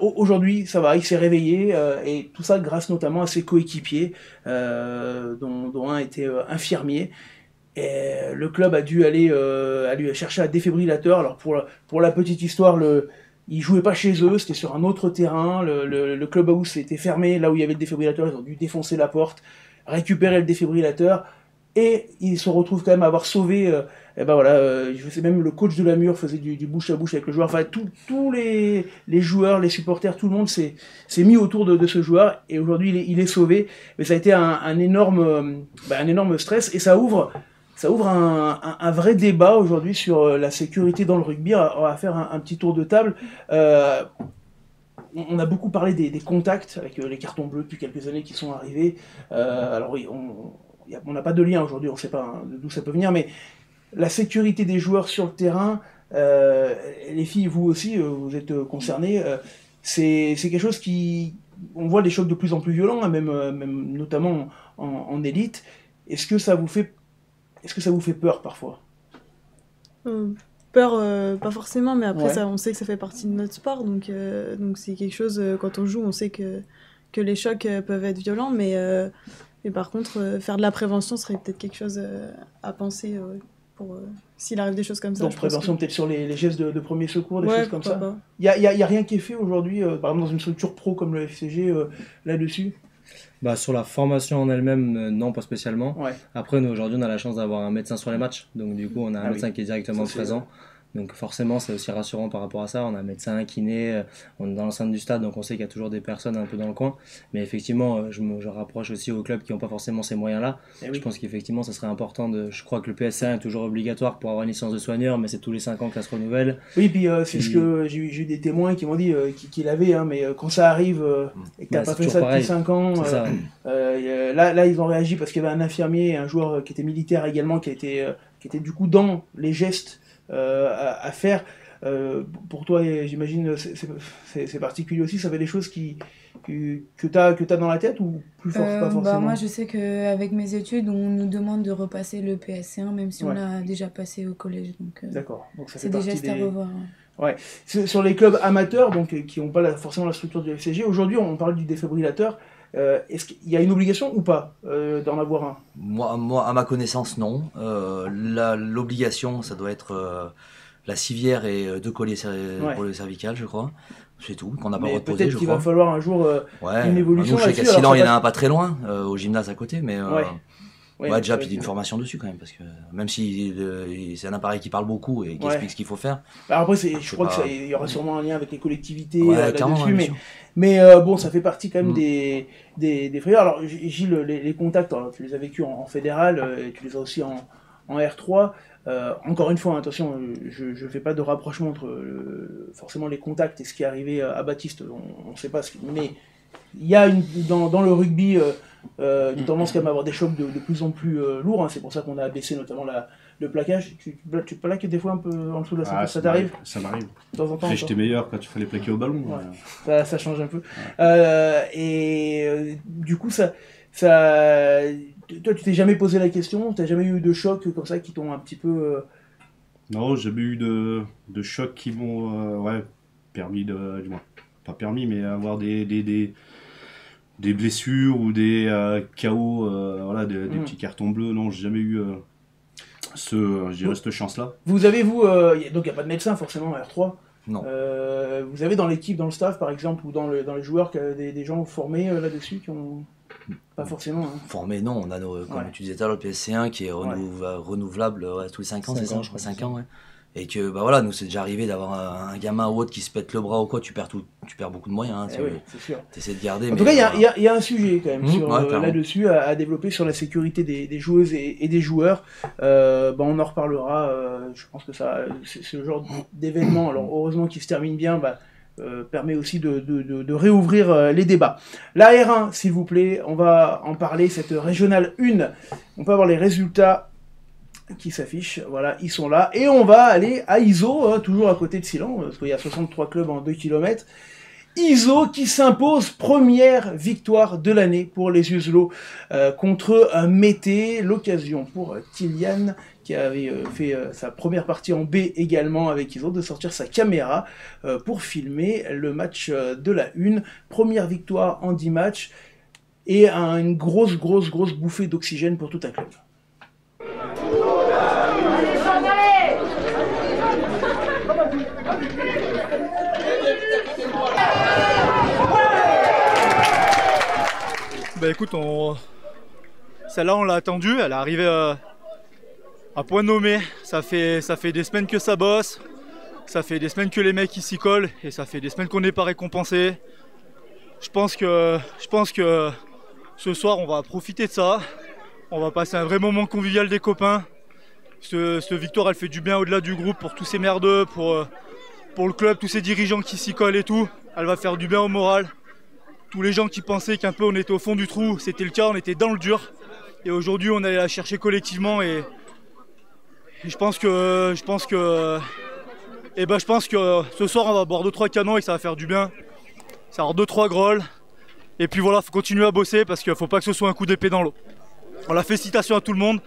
aujourd'hui ça va, il s'est réveillé et tout ça grâce notamment à ses coéquipiers, dont un était infirmier. Et le club a dû aller chercher un défibrillateur. Alors pour la petite histoire, ils jouaient pas chez eux, c'était sur un autre terrain. Le clubhouse était fermé, là où il y avait le défibrillateur, ils ont dû défoncer la porte, récupérer le défibrillateur, et ils se retrouvent quand même à avoir sauvé. Je sais même le coach de la Mure faisait du bouche à bouche avec le joueur. Enfin, tous les joueurs, les supporters, tout le monde s'est mis autour de ce joueur, et aujourd'hui il est sauvé. Mais ça a été un énorme stress, et ça ouvre un vrai débat aujourd'hui sur la sécurité dans le rugby. On va faire un petit tour de table. On a beaucoup parlé des contacts avec les cartons bleus depuis quelques années qui sont arrivés. Alors oui, on n'a pas de lien aujourd'hui, on ne sait pas d'où ça peut venir, mais la sécurité des joueurs sur le terrain, les filles, vous aussi, vous êtes concernés, c'est quelque chose on voit des chocs de plus en plus violents, même notamment en élite. Est-ce que ça vous fait peur parfois? Peur, pas forcément, mais après Ouais. on sait que ça fait partie de notre sport, donc c'est quelque chose, quand on joue, on sait que les chocs peuvent être violents, mais par contre, faire de la prévention serait peut-être quelque chose à penser pour s'il arrive des choses comme ça. Donc je pense prévention peut-être sur les gestes de premier secours, des Ouais, choses comme ça. pourquoi pas. Il y a rien qui est fait aujourd'hui, par exemple dans une structure pro comme le FCG, là-dessus? Sur la formation en elle-même, non, pas spécialement. Ouais. Après, nous, aujourd'hui, on a la chance d'avoir un médecin sur les matchs. Donc, du coup, on a un médecin qui est directement Ça, c'est présent. Donc, forcément, c'est aussi rassurant par rapport à ça. On a un médecin, un kiné, on est dans l'enceinte du stade, donc on sait qu'il y a toujours des personnes un peu dans le coin. Mais effectivement, je rapproche aussi aux clubs qui n'ont pas forcément ces moyens-là. Eh oui. Je pense qu'effectivement, ça serait important je crois que le PSA est toujours obligatoire pour avoir une licence de soigneur, mais c'est tous les 5 ans que ça se renouvelle. Oui, puis c'est ce que j'ai eu des témoins qui m'ont dit qu'il avait, mais quand ça arrive et que t'as pas c'est fait ça toujours depuis pareil. 5 ans, C'est ça. là ils ont réagi parce qu'il y avait un infirmier et un joueur qui était militaire également, qui était du coup dans les gestes à faire. Pour toi, j'imagine, c'est particulier aussi, ça fait des choses que t'as dans la tête ou pas forcément? Moi, je sais qu'avec mes études, on nous demande de repasser le PSC1, même si on l'a déjà passé au collège. D'accord. Donc ça fait c'est des partie gestes à revoir. Ouais. Sur les clubs amateurs, donc qui n'ont pas forcément la structure du FCG, aujourd'hui on parle du défibrillateur. Est-ce qu'il y a une obligation ou pas d'en avoir un? Moi, à ma connaissance, non. L'obligation, ça doit être la civière et 2 colliers pour le cervical, je crois. C'est tout, qu'on n'a pas le droit de poser, peut-être je qu'il crois. va falloir un jour une évolution. Nous, je sais qu'à Silan, il y en a un pas très loin, au gymnase à côté, mais déjà, puis une formation dessus quand même, parce que même si c'est un appareil qui parle beaucoup et qui explique ce qu'il faut faire. Alors après, je crois qu'il y aura sûrement un lien avec les collectivités là-dessus, mais bon, ça fait partie quand même des frayeurs. Alors Gilles, les contacts, alors, tu les as vécus en fédéral, et tu les as aussi en R3. Encore une fois, attention, je ne fais pas de rapprochement entre forcément les contacts et ce qui est arrivé à Baptiste, on ne sait pas, mais il y a dans le rugby une tendance quand même à avoir des chocs de plus en plus lourds, hein. C'est pour ça qu'on a abaissé notamment le plaquage. Tu plaques des fois un peu en dessous de la ceinture, ça t'arrive? Ça m'arrive. De temps en temps. J'étais meilleur quand tu fallait plaquer au ballon. Ça change un peu. Du coup, toi, tu t'es jamais posé la question? Tu n'as jamais eu de chocs comme ça qui t'ont un petit peu... Non, j'ai jamais eu de chocs qui m'ont permis du moins, pas permis, mais avoir des blessures ou des KO, des petits cartons bleus. Non, j'ai jamais eu cette chance-là. Donc il n'y a pas de médecin forcément à R3. Non. Vous avez dans l'équipe, dans le staff par exemple, ou dans les joueurs, des gens formés là-dessus qui ont... Pas forcément. Hein. Formés, non. On a, comme tu disais tout à l'heure, le PSC1 qui est renouvelable tous les 5 ans, c'est ça, je crois, 5 ans, ouais. Et que, nous, c'est déjà arrivé d'avoir un gamin ou autre qui se pète le bras ou quoi, tu perds beaucoup de moyens. Hein, c'est sûr. Tu essaies de garder. En tout cas, il y a un sujet quand même là-dessus à développer sur la sécurité des joueuses et des joueurs. On en reparlera. Je pense que c'est ce genre d'événement, alors heureusement qu'il se termine bien, permet aussi de réouvrir les débats. La R1, s'il vous plaît, on va en parler, cette régionale 1. On peut avoir les résultats qui s'affichent, voilà, ils sont là. Et on va aller à ISO, toujours à côté de Silan, parce qu'il y a 63 clubs en 2 km. ISO qui s'impose, première victoire de l'année pour les Uselots contre Mété. L'occasion pour Kylian, qui avait fait sa première partie en B également avec ISO, de sortir sa caméra pour filmer le match de la 1. Première victoire en 10 matchs et une grosse bouffée d'oxygène pour tout un club. Écoute, celle-là on l'a attendue, elle est arrivée à point nommé. Ça fait des semaines que ça bosse, ça fait des semaines que les mecs ils s'y collent et ça fait des semaines qu'on n'est pas récompensé. Je pense que ce soir on va profiter de ça, on va passer un vrai moment convivial des copains. Cette victoire elle fait du bien au-delà du groupe pour tous ces merdeux, pour le club, tous ces dirigeants qui s'y collent et tout. Elle va faire du bien au moral. Tous les gens qui pensaient qu'un peu on était au fond du trou, c'était le cas, on était dans le dur. Et aujourd'hui on allait la chercher collectivement et je pense que ce soir on va boire 2-3 canons et que ça va faire du bien. Ça va avoir 2-3 grolles. Et puis voilà, faut continuer à bosser parce qu'il faut pas que ce soit un coup d'épée dans l'eau. Voilà, félicitations à tout le monde.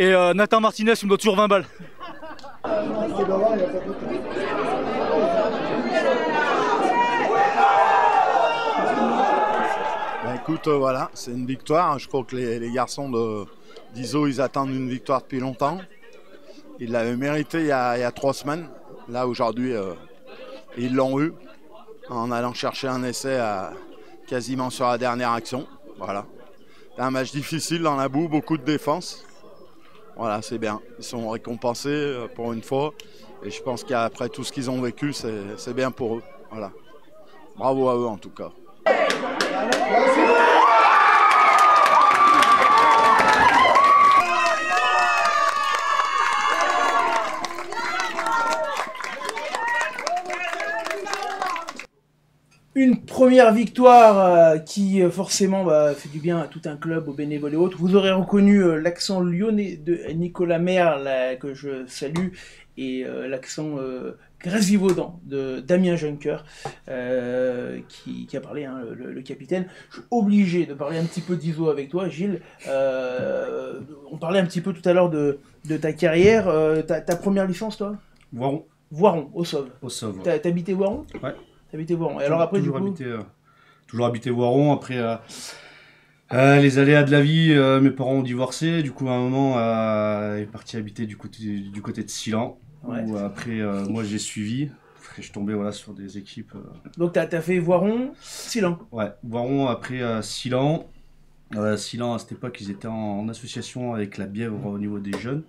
Et Nathan Martinez, il me doit toujours 20 balles. Écoute, voilà, c'est une victoire. Je crois que les garçons d'ISO, ils attendent une victoire depuis longtemps. Ils l'avaient mérité il y a 3 semaines. Là, aujourd'hui, ils l'ont eu en allant chercher un essai quasiment sur la dernière action. Voilà. C'est un match difficile dans la boue, beaucoup de défense. Voilà, c'est bien. Ils sont récompensés pour une fois. Et je pense qu'après tout ce qu'ils ont vécu, c'est bien pour eux. Voilà. Bravo à eux en tout cas. Une première victoire qui forcément fait du bien à tout un club, aux bénévoles et autres. Vous aurez reconnu l'accent lyonnais de Nicolas Merle, que je salue, et l'accent grésivaudan de Damien Juncker, qui a parlé, le capitaine. Je suis obligé de parler un petit peu d'ISO avec toi, Gilles. On parlait un petit peu tout à l'heure de ta carrière. Ta première licence, toi? Voiron. Voiron, au Sauve. Au Sauve. T'as habité Voiron? Ouais. T'habitais Voiron. Et alors après, toujours habité Voiron. Après, les aléas de la vie, mes parents ont divorcé. Du coup, à un moment, est parti habiter du côté de Silan. Ouais. Où après, moi j'ai suivi. Après, je suis tombé voilà, sur des équipes. Donc t'as fait Voiron, Silan. Ouais, Voiron, après Silan. Silan, à cette époque, ils étaient en association avec la Bièvre au niveau des jeunes.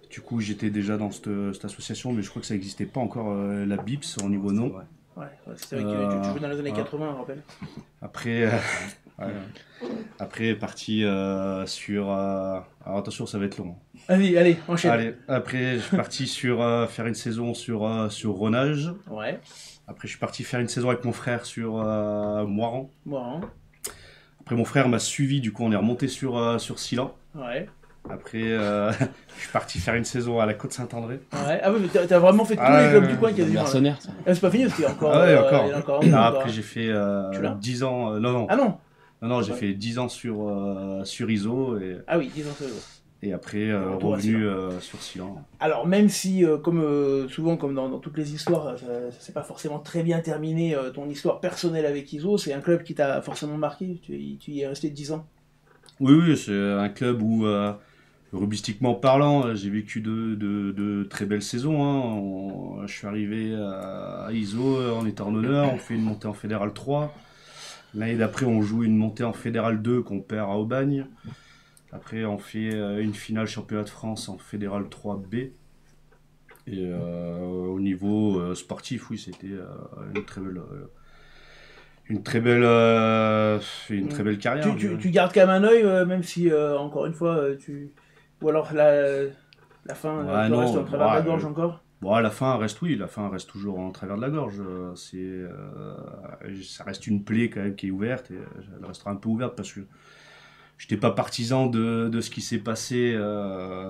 Du coup, j'étais déjà dans cette association, mais je crois que ça n'existait pas encore, la BIPS au niveau nom. Ouais, c'est vrai que tu jouais dans les années 80, je rappelle. Après, après parti sur... alors attention, ça va être long. Allez, enchaîne. Allez, après, je suis parti sur faire une saison sur Ronage. Ouais. Après, je suis parti faire une saison avec mon frère sur Moiran. Moiran. Après, mon frère m'a suivi, du coup, on est remonté sur Silan. Ouais. Après, je suis parti faire une saison à la Côte-Saint-André. Ouais. Ah oui, mais t'as vraiment fait tous les clubs du coin qui a du mercenaire, ça. C'est pas fini parce qu'il y a encore. Ah ouais, encore. Il y en a encore Après, j'ai fait 10 ans. Non. Ah non. Non, j'ai fait 10 ans sur ISO. Et... Ah oui, 10 ans sur ISO. Et après, revenu sur Silan. Alors, même si, comme souvent, comme dans toutes les histoires, ça c'est pas forcément très bien terminé, ton histoire personnelle avec ISO, c'est un club qui t'a forcément marqué. Tu y es resté 10 ans. Oui, c'est un club où, rugbystiquement parlant, j'ai vécu de très belles saisons. Hein. Je suis arrivé à ISO, on était en honneur, on fait une montée en Fédéral 3. L'année d'après, on joue une montée en Fédéral 2 qu'on perd à Aubagne. Après, on fait une finale championnat de France en Fédéral 3B. Et au niveau sportif, oui, c'était une très belle carrière. Tu gardes quand même un œil, même si, encore une fois, ou alors la fin reste en travers de la gorge encore. Bon, la fin reste toujours en travers de la gorge. Ça reste une plaie quand même qui est ouverte, et elle restera un peu ouverte parce que je n'étais pas partisan de ce qui s'est passé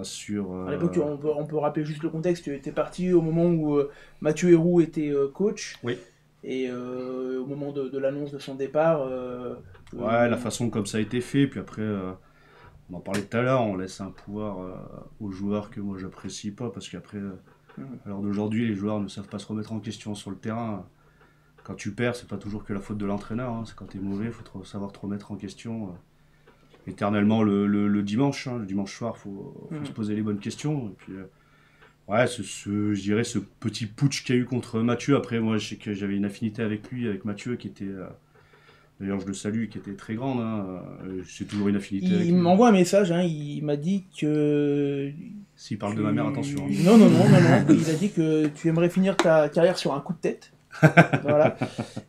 sur... À l'époque, on peut rappeler juste le contexte. Tu étais parti au moment où Mathieu Héroux était coach. Oui. Et au moment de l'annonce de son départ... la façon comme ça a été fait. Puis après, on en parlait tout à l'heure, on laisse un pouvoir aux joueurs que moi j'apprécie pas. Parce qu'après, à l'heure d'aujourd'hui, les joueurs ne savent pas se remettre en question sur le terrain. Quand tu perds, c'est pas toujours que la faute de l'entraîneur. Hein. C'est quand tu es mauvais, il faut savoir te remettre en question. Éternellement le dimanche, le dimanche soir, faut se poser les bonnes questions. Et puis, je dirais ce petit putsch qu'il y a eu contre Mathieu. Après, moi, je sais que j'avais une affinité avec lui, avec Mathieu, qui était, d'ailleurs, je le salue, qui était très grande. Hein. C'est toujours une affinité avec lui. Il m'envoie un message, hein, il m'a dit que... S'il parle de ma mère, attention. Hein. Non, il a dit que tu aimerais finir ta carrière sur un coup de tête. Voilà.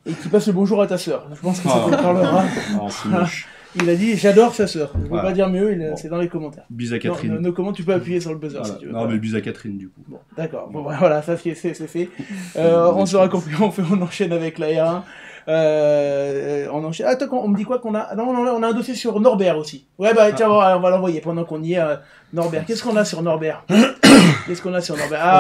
Et qu'il passe le bonjour à ta sœur. Je pense que ça te parlera. C'est moche. Il a dit j'adore sa sœur. Je ne peux pas dire mieux, c'est dans les commentaires. Bis à Catherine. Comment tu peux appuyer sur le buzzer si tu veux. Non, mais bis à Catherine du coup. Bon, d'accord. Bon, voilà, ça c'est fait. On sera compris, on enchaîne avec la R1. On enchaîne. Attends, on me dit quoi qu'on a. Non, on a un dossier sur Norbert aussi. Ouais, bah tiens, on va l'envoyer pendant qu'on y est. Norbert, qu'est-ce qu'on a sur Norbert? Ah,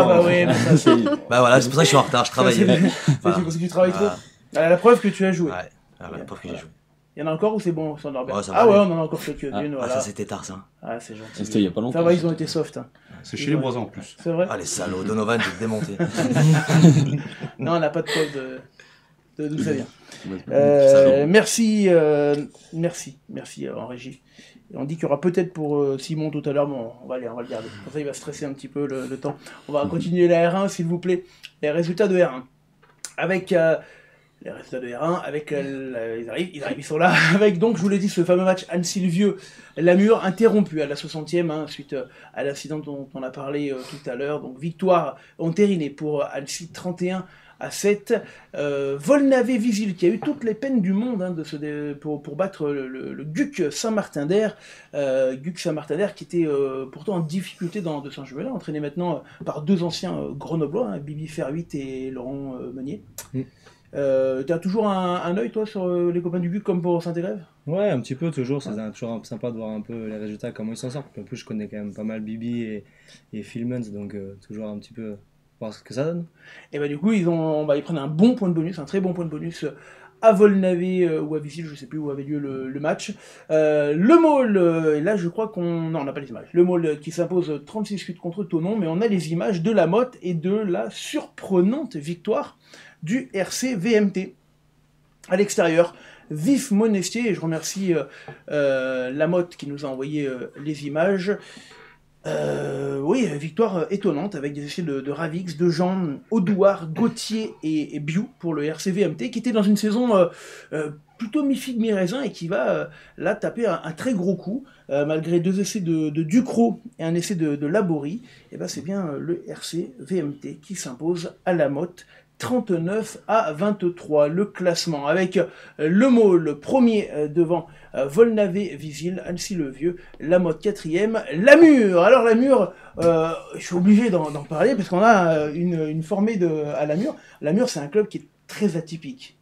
bah oui, mais ça c'est. Bah voilà, c'est pour ça que je suis en retard, je travaille. C'est parce que tu travailles trop. La preuve que tu as joué. Ouais, la preuve que j'ai joué. Il y en a encore ou c'est bon sur Norbert? Ouais, on en a encore quelques-unes. Voilà. Ça c'était tard ça. Ah, c'est gentil. C'était il y a pas longtemps. Ça va, ils ont été soft. Hein. C'est chez les voisins en plus. C'est vrai? Ah, les salauds, Donovan, j'ai démonté. Non, on n'a pas de preuve d'où ça vient. Merci en régie. Et on dit qu'il y aura peut-être pour Simon tout à l'heure, bon, on va le garder. Comme ça, il va stresser un petit peu le temps. On va continuer la R1, s'il vous plaît. Les résultats de R1. Avec les résultats de R1, avec ils sont là. Avec donc, je vous l'ai dit, ce fameux match Anne-Sylvieux-Lamur, interrompu à la 60e, suite à l'accident dont on a parlé tout à l'heure. Donc, victoire entérinée pour Annecy 31-7. Volnavé-Visil qui a eu toutes les peines du monde pour battre le GUC Saint-Martin-d'Air. GUC Saint-Martin-d'Air qui était pourtant en difficulté de Saint-Jumelin, entraîné maintenant par deux anciens grenoblois, Bibi Ferhuit et Laurent Meunier. T'as toujours un œil toi sur les copains du GUC comme pour Saint-Élève? Ouais, un petit peu toujours, c'est toujours sympa de voir un peu les résultats, comment ils s'en sortent. En plus je connais quand même pas mal Bibi et Philmans, donc toujours un petit peu voir ce que ça donne. Et du coup ils prennent un bon point de bonus, un très bon point de bonus à Volnavé ou à Visil, je sais plus où avait lieu le match. Le Maule, là je crois on n'a pas les images. Le Maule qui s'impose 36-8 contre Thonon, mais on a les images de la Motte et de la surprenante victoire du RC VMT. À l'extérieur, Vif Monestier, et je remercie Lamotte qui nous a envoyé les images. Oui, victoire étonnante avec des essais de Ravix, de Jean, Audouard, Gauthier et Biou pour le RCVMT qui était dans une saison plutôt mi-figue, mi-raisin et qui va là taper un très gros coup malgré 2 essais de Ducrot et un essai de Laborie. Et ben c'est bien le RCVMT qui s'impose à la Motte 39-23. Le classement avec le Maule premier devant Volnavé-Visil, Annecy-le-Vieux, la Motte 4e, Lamur. Alors Lamur, je suis obligé d'en parler parce qu'on a une formée à Lamur. Lamur, c'est un club qui est très atypique.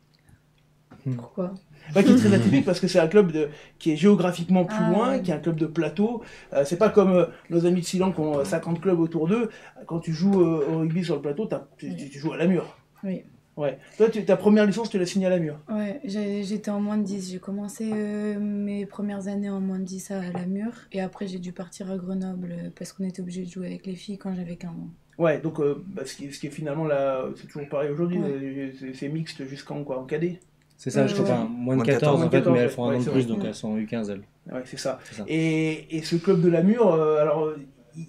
Pourquoi? Qui est très atypique parce que c'est un club qui est géographiquement plus loin, qui est un club de plateau. C'est pas comme nos amis de Silan qui ont 50 clubs autour d'eux. Quand tu joues au rugby sur le plateau, tu joues à Lamur. Oui. Ouais. Toi, ta première licence, tu l'as signée à Lamur. Ouais, j'étais en moins de 10. J'ai commencé mes premières années en moins de 10 à Lamur. Et après, j'ai dû partir à Grenoble parce qu'on était obligé de jouer avec les filles quand j'avais 15 ans. Ouais, donc ce qui est finalement là, c'est toujours pareil aujourd'hui. Ouais. C'est mixte jusqu'en quoi, en cadet. C'est ça, je crois, moins de 14 en fait, mais elles font un an de plus, donc elles sont U15 elles. Ouais, c'est ça. Et ce club de Lamur, alors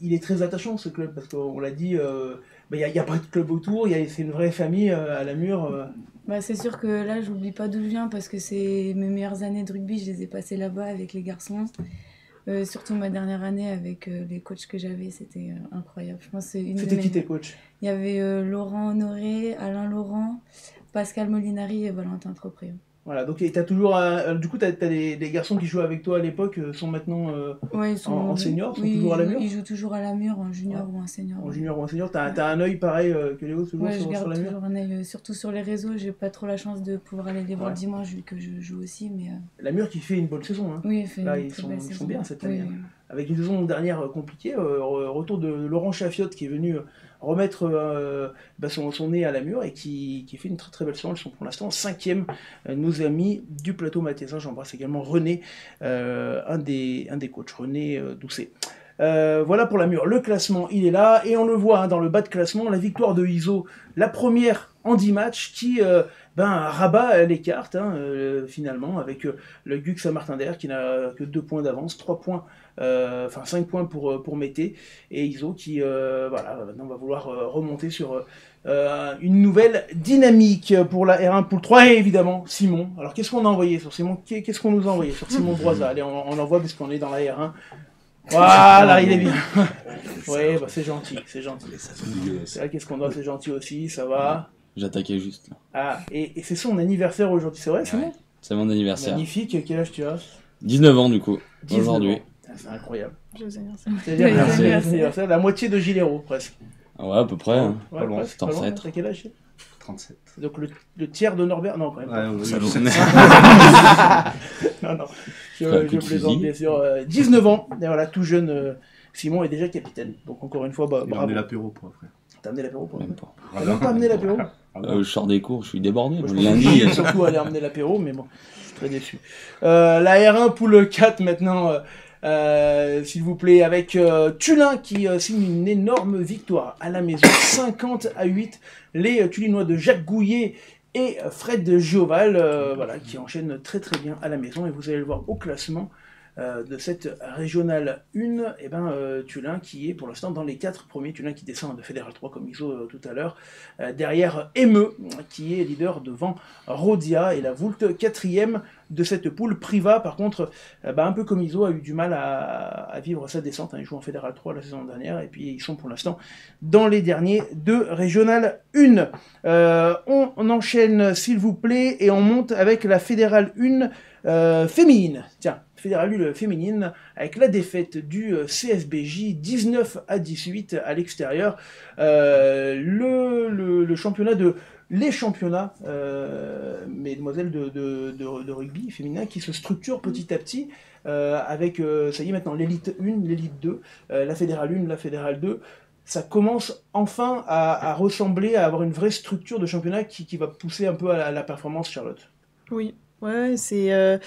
il est très attachant ce club, parce qu'on l'a dit, il n'y a pas de club autour, c'est une vraie famille à Lamur. C'est sûr que là, j'oublie pas d'où je viens, parce que c'est mes meilleures années de rugby, je les ai passées là-bas avec les garçons. Surtout ma dernière année avec les coachs que j'avais, c'était incroyable. Je pense C'était qui tes coachs? Il y avait Laurent Honoré, Alain Laurent, Pascal Molinari et Valentin Tropriot. Voilà, donc t'as toujours. Du coup, t'as des garçons qui jouaient avec toi à l'époque, sont maintenant en senior, sont toujours à Lamur? Ils jouent toujours à Lamur, en junior ou en senior. En junior ou en senior, t'as un œil pareil que les autres toujours je garde sur Lamur? toujours un œil, surtout sur les réseaux. J'ai pas trop la chance de pouvoir aller les voir le dimanche vu que je joue aussi. Mais Lamur qui fait une bonne saison. Hein. Oui, il fait là, une ils très sont belle saison. bien cette année. Oui. Avec une saison dernière compliquée, retour de Laurent Chafiotte qui est venu remettre son nez à Lamur et qui fait une très très belle saison. Ils sont pour l'instant 5e, nos amis du plateau mathésin. J'embrasse également René, un des coachs, René Doucet. Voilà pour Lamur. Le classement, il est là et on le voit dans le bas de classement, la victoire de Iso, la première en 10 matchs qui rabat les cartes finalement avec le GUC Saint-Martin-d'Air qui n'a que 2 points d'avance, 5 points pour Mété et Iso qui maintenant va vouloir remonter sur une nouvelle dynamique pour la R1 Poule 3 et évidemment Simon. Alors qu'est-ce qu'on a envoyé sur Simon? Qu'est-ce qu'on nous a envoyé sur Simon Broisa? Allez, on envoie parce qu'on est dans la R1. Voilà, il est bien. Oui, c'est gentil, c'est gentil. C'est vrai, qu'est-ce qu'on a? C'est gentil aussi, ça va. J'attaquais juste. Ah, et c'est son anniversaire aujourd'hui, c'est vrai, Simon? C'est mon anniversaire. Magnifique, quel âge tu as? 19 ans du coup, aujourd'hui. C'est incroyable. Joyeux anniversaire. C'est anniversaire, la moitié de Gilero, presque. Ouais, à peu près. Hein. Ouais, c'est ancêtre. T'as quel âge? 37. Donc le tiers de Norbert? Non, quand même pas. Ouais, non, je plaisante bien sûr. 19 ans, et voilà, tout jeune. Simon est déjà capitaine. Donc encore une fois, Il a bravo. amené l'apéro pour après. T'as amené l'apéro pour Même après? pas. T'as même pas amené l'apéro? Je sors des cours, je suis débordé. Moi, je Lundi. pensais surtout aller amener l'apéro, mais bon, je suis très déçu. La R1 Poule 4 maintenant, s'il vous plaît, avec Tullin qui signe une énorme victoire à la maison, 50-8. Les Tullinois de Jacques Gouillet et Fred Gioval, qui enchaînent très très bien à la maison. Et vous allez le voir au classement de cette régionale 1, Tullin qui est pour l'instant dans les 4 premiers, Tullin qui descend de Fédéral 3 comme Iso tout à l'heure, derrière Emeux qui est leader devant Rodia et la Voulte 4e de cette poule. Priva par contre, un peu comme Iso, a eu du mal à vivre sa descente, ils jouent en Fédéral 3 la saison dernière et puis ils sont pour l'instant dans les derniers de régionale 1. On enchaîne s'il vous plaît et on monte avec la Fédérale 1 féminine. Tiens, Fédérale 1 féminine avec la défaite du CFBJ 19-18 à l'extérieur. Le championnat les championnats, mesdemoiselles de rugby féminin qui se structurent petit à petit avec, ça y est maintenant, l'élite 1, l'élite 2, la Fédérale 1, la Fédérale 2. Ça commence enfin à ressembler, à avoir une vraie structure de championnat qui va pousser un peu à la performance, Charlotte. Oui, ouais, c'est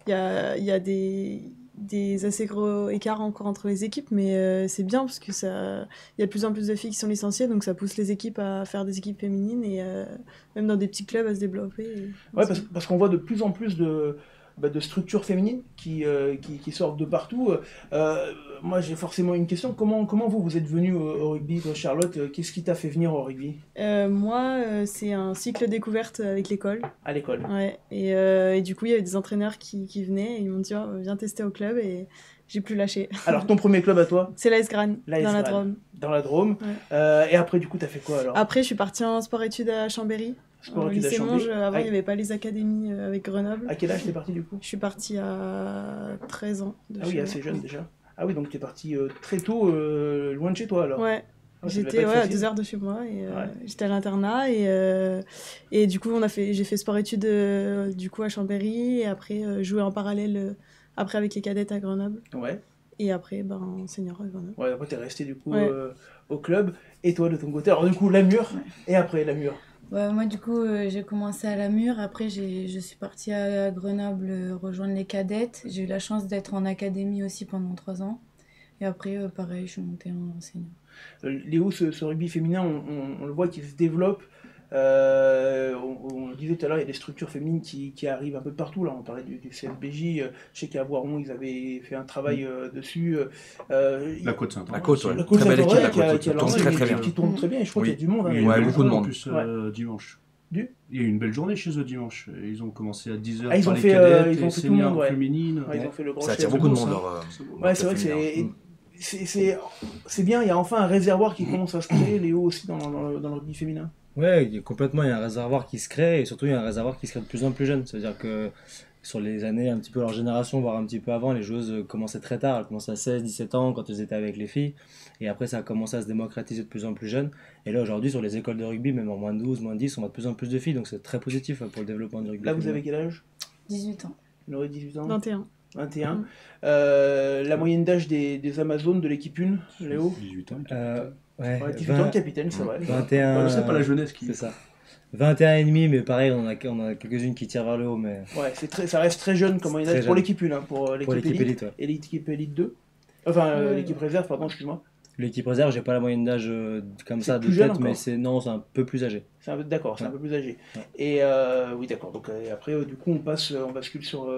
il y a des assez gros écarts encore entre les équipes, mais c'est bien parce que il y a de plus en plus de filles qui sont licenciées, donc ça pousse les équipes à faire des équipes féminines et même dans des petits clubs à se développer. Ouais, parce qu'on voit de plus en plus de structures féminines qui sortent de partout. Moi, j'ai forcément une question. Comment vous êtes venue au rugby, toi, Charlotte? Qu'est-ce qui t'a fait venir au rugby? Moi, c'est un cycle découverte avec l'école. À l'école. Ouais. Et du coup, il y avait des entraîneurs qui venaient et ils m'ont dit oh, viens tester au club et j'ai plus lâché. Alors, ton premier club à toi? C'est l'AS Gran, dans la Drôme. Dans la Drôme. Ouais. Et après, du coup, t'as fait quoi alors? Après, je suis partie en sport-études à Chambéry. Au lycée Monge, avant, il n'y avait pas les académies avec Grenoble. À quel âge t'es partie du coup? Je suis partie à 13 ans. Ah oui, assez jeune déjà. Ah oui, donc t'es partie très tôt, loin de chez toi alors? Ouais. Ah, j'étais à 2 heures de chez moi et j'étais à l'internat et du coup j'ai fait sport-études du coup à Chambéry et après jouer en parallèle après avec les cadettes à Grenoble. Ouais. Et après senior à Grenoble. Ouais, après t'es resté du coup au club et toi de ton côté. Alors du coup Lamur et après Lamur. Ouais, moi du coup j'ai commencé à Lamur, après je suis partie à Grenoble rejoindre les cadettes. J'ai eu la chance d'être en académie aussi pendant 3 ans et après pareil je suis montée en senior. Léo, ce rugby féminin, on le voit qu'il se développe. On le disait tout à l'heure, il y a des structures féminines qui arrivent un peu partout. Là, on parlait du CFBJ. Je sais qu'à Voiron, ils avaient fait un travail dessus. La Côte-Saint-André. La Côte, ouais. La Côte Très belle équipe, la Côte. qui a lancé très bien. qui tourne très bien. Et je crois qu'il y a du monde. Hein. Ouais, beaucoup de monde. En plus, dimanche. Il y a eu une belle journée chez eux dimanche. Ils ont commencé à 10h ils ont par fait, les cadettes, ils ont fait tout le monde, féminines. Ils ont fait le grand ça attire beaucoup de monde. Ouais, c'est vrai que c'est bien, il y a enfin un réservoir qui commence à se créer, Léo, aussi dans le rugby féminin. Ouais, complètement, il y a un réservoir qui se crée et surtout il y a un réservoir qui se crée de plus en plus jeune. C'est-à-dire que sur les années, un petit peu leur génération, voire un petit peu avant, les joueuses commençaient très tard. Elles commençaient à 16, 17 ans quand elles étaient avec les filles. Et après, ça a commencé à se démocratiser de plus en plus jeune. Et là, aujourd'hui, sur les écoles de rugby, même en moins de 12, moins de 10, on voit de plus en plus de filles. Donc c'est très positif pour le développement du rugby. Là, vous avez quel âge? 18 ans. Vous aurez 18 ans? 21. 21. La moyenne d'âge des Amazones de l'équipe 1, Léo? 18 ans. Ouais, 18 ans, capitaine, c'est vrai. 21. C'est pas la jeunesse qui. C'est ça. 21 et demi, mais pareil, on a quelques-unes qui tirent vers le haut. Mais... Ouais, ça reste très jeune comme moyenne d'âge pour l'équipe 1, pour l'équipe élite, ouais. Et l'équipe élite 2. Enfin, l'équipe réserve, pardon, excuse-moi. L'équipe réserve, j'ai pas la moyenne d'âge comme ça de jeune tête, encore. mais c'est un peu plus âgé. D'accord, c'est un peu plus âgé. Ouais. Et oui, d'accord. Donc après, du coup, on bascule sur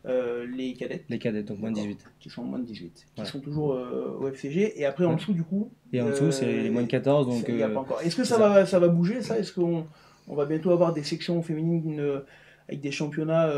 les cadettes. Les cadettes, donc moins de 18. Qui sont moins de 18. Ouais. Qui sont toujours au FCG. Et après, en dessous, du coup. Et en dessous, c'est les moins de 14. Donc, il y a pas encore. Est-ce que ça va bouger, ça? Est-ce qu'on va bientôt avoir des sections féminines avec des championnats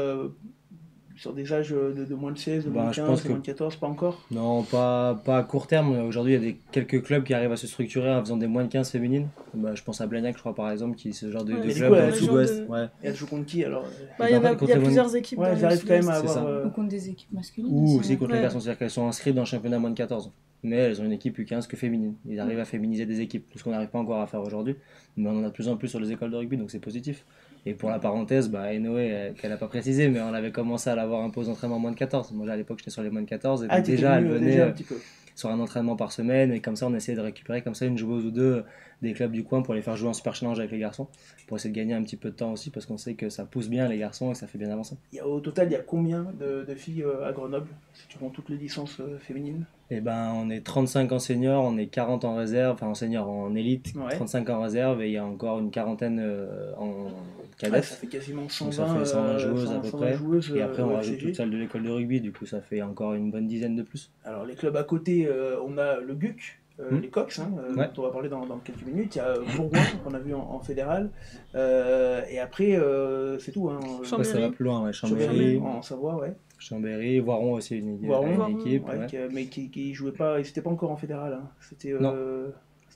sur des âges de moins de 16, de moins de 15, de moins de 14, pas encore? Non, pas à court terme. Aujourd'hui, il y a quelques clubs qui arrivent à se structurer en faisant des moins de 15 féminines. Je pense à Blagnac, je crois, par exemple, qui est ce genre de club dans le sud-ouest. Et elles jouent contre qui alors? Il y a plusieurs équipes. Ouais, elles arrivent quand même à avoir. Ou contre des équipes masculines. Ou aussi contre les garçons, c'est-à-dire qu'elles sont inscrites dans le championnat moins de 14. Mais elles ont une équipe U15 que féminine. Ils arrivent à féminiser des équipes, ce qu'on n'arrive pas encore à faire aujourd'hui. Mais on en a de plus en plus sur les écoles de rugby, donc c'est positif. Et pour la parenthèse, Enoé, qu'elle n'a pas précisé, mais on avait commencé à l'avoir un peu aux entraînements moins de 14. Moi, à l'époque, j'étais sur les moins de 14. Et donc déjà, elle venait un petit peu sur un entraînement par semaine. Et comme ça, on essayait de récupérer comme ça une joueuse ou deux des clubs du coin pour les faire jouer en super challenge avec les garçons. Pour essayer de gagner un petit peu de temps aussi, parce qu'on sait que ça pousse bien les garçons et que ça fait bien avancer. Au total, il y a combien de filles à Grenoble, si tu prends toutes les licences féminines? On est 35 en senior, on est 40 en réserve, enfin en senior, en élite, 35 en réserve, et il y a encore une quarantaine en cadette. Ouais, ça fait quasiment 120, ça fait 120 joueuses à peu près. Et après, on rajoute FCG. toute celle de l'école de rugby, du coup, ça fait encore une bonne dizaine de plus. Alors, les clubs à côté, on a le GUC. Les Cox, dont on va parler dans quelques minutes. Il y a Bourgoin, qu'on a vu en fédéral. Et après, c'est tout. Chambéry. Ça va plus loin, ouais. Chambéry. En Savoie, ouais. Chambéry, Voiron aussi, une équipe. Ouais. Mais qui jouait pas, ils n'étaient pas encore en fédéral. C'était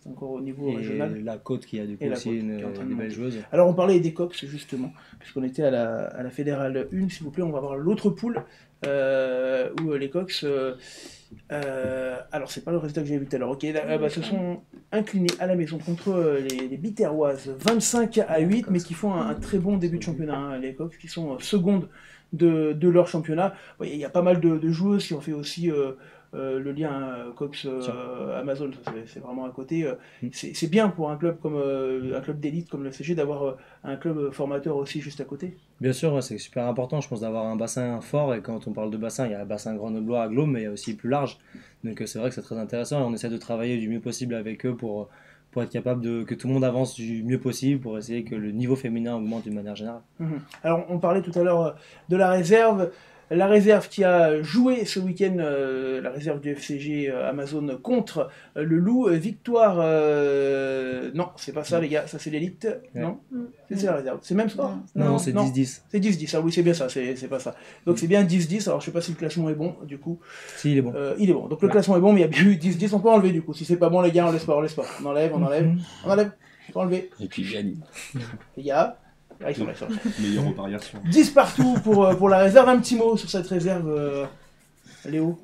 encore au niveau régional. Et la Côte qui a du coup aussi une belle joueuse. Alors on parlait des Cox justement, puisqu'on était à la fédérale 1, s'il vous plaît, on va voir l'autre poule où les Cox. Alors c'est pas le résultat que j'ai vu tout à l'heure. Ok, se sont inclinés à la maison contre les Biterroises 25-8, mais qui font un très bon début de championnat. Les Cox qui sont secondes de leur championnat. Il y a pas mal de joueuses qui ont fait aussi le lien Cox Amazon, c'est vraiment à côté. C'est bien pour un club comme un club d'élite comme le FCG d'avoir un club formateur aussi juste à côté. Bien sûr, c'est super important, je pense, d'avoir un bassin fort. Et quand on parle de bassin, il y a un bassin grenoblois à Glaume, mais il y a aussi plus large. Donc c'est vrai que c'est très intéressant et on essaie de travailler du mieux possible avec eux pour pour être capable que tout le monde avance du mieux possible pour essayer que le niveau féminin augmente d'une manière générale. Alors, on parlait tout à l'heure de la réserve. La réserve qui a joué ce week-end, la réserve du FCG Amazon contre le Loup. Victoire. Non, c'est pas ça, les gars, ça c'est l'élite. Ouais. Non, c'est la réserve. C'est même ça. Non, c'est 10-10. C'est 10-10, ah oui, c'est bien ça, c'est pas ça. Donc c'est bien 10-10. Alors je sais pas si le classement est bon, du coup. Si, il est bon. Il est bon. Donc le classement est bon, mais il y a bien eu 10-10. On peut enlever, du coup. Si c'est pas bon, les gars, on laisse pas. On enlève. On enlève. On peut enlever. Et puis il gagne. Les gars. Ah, ils sont là. Meilleure variation. 10 partout pour la réserve. Un petit mot sur cette réserve, Léo.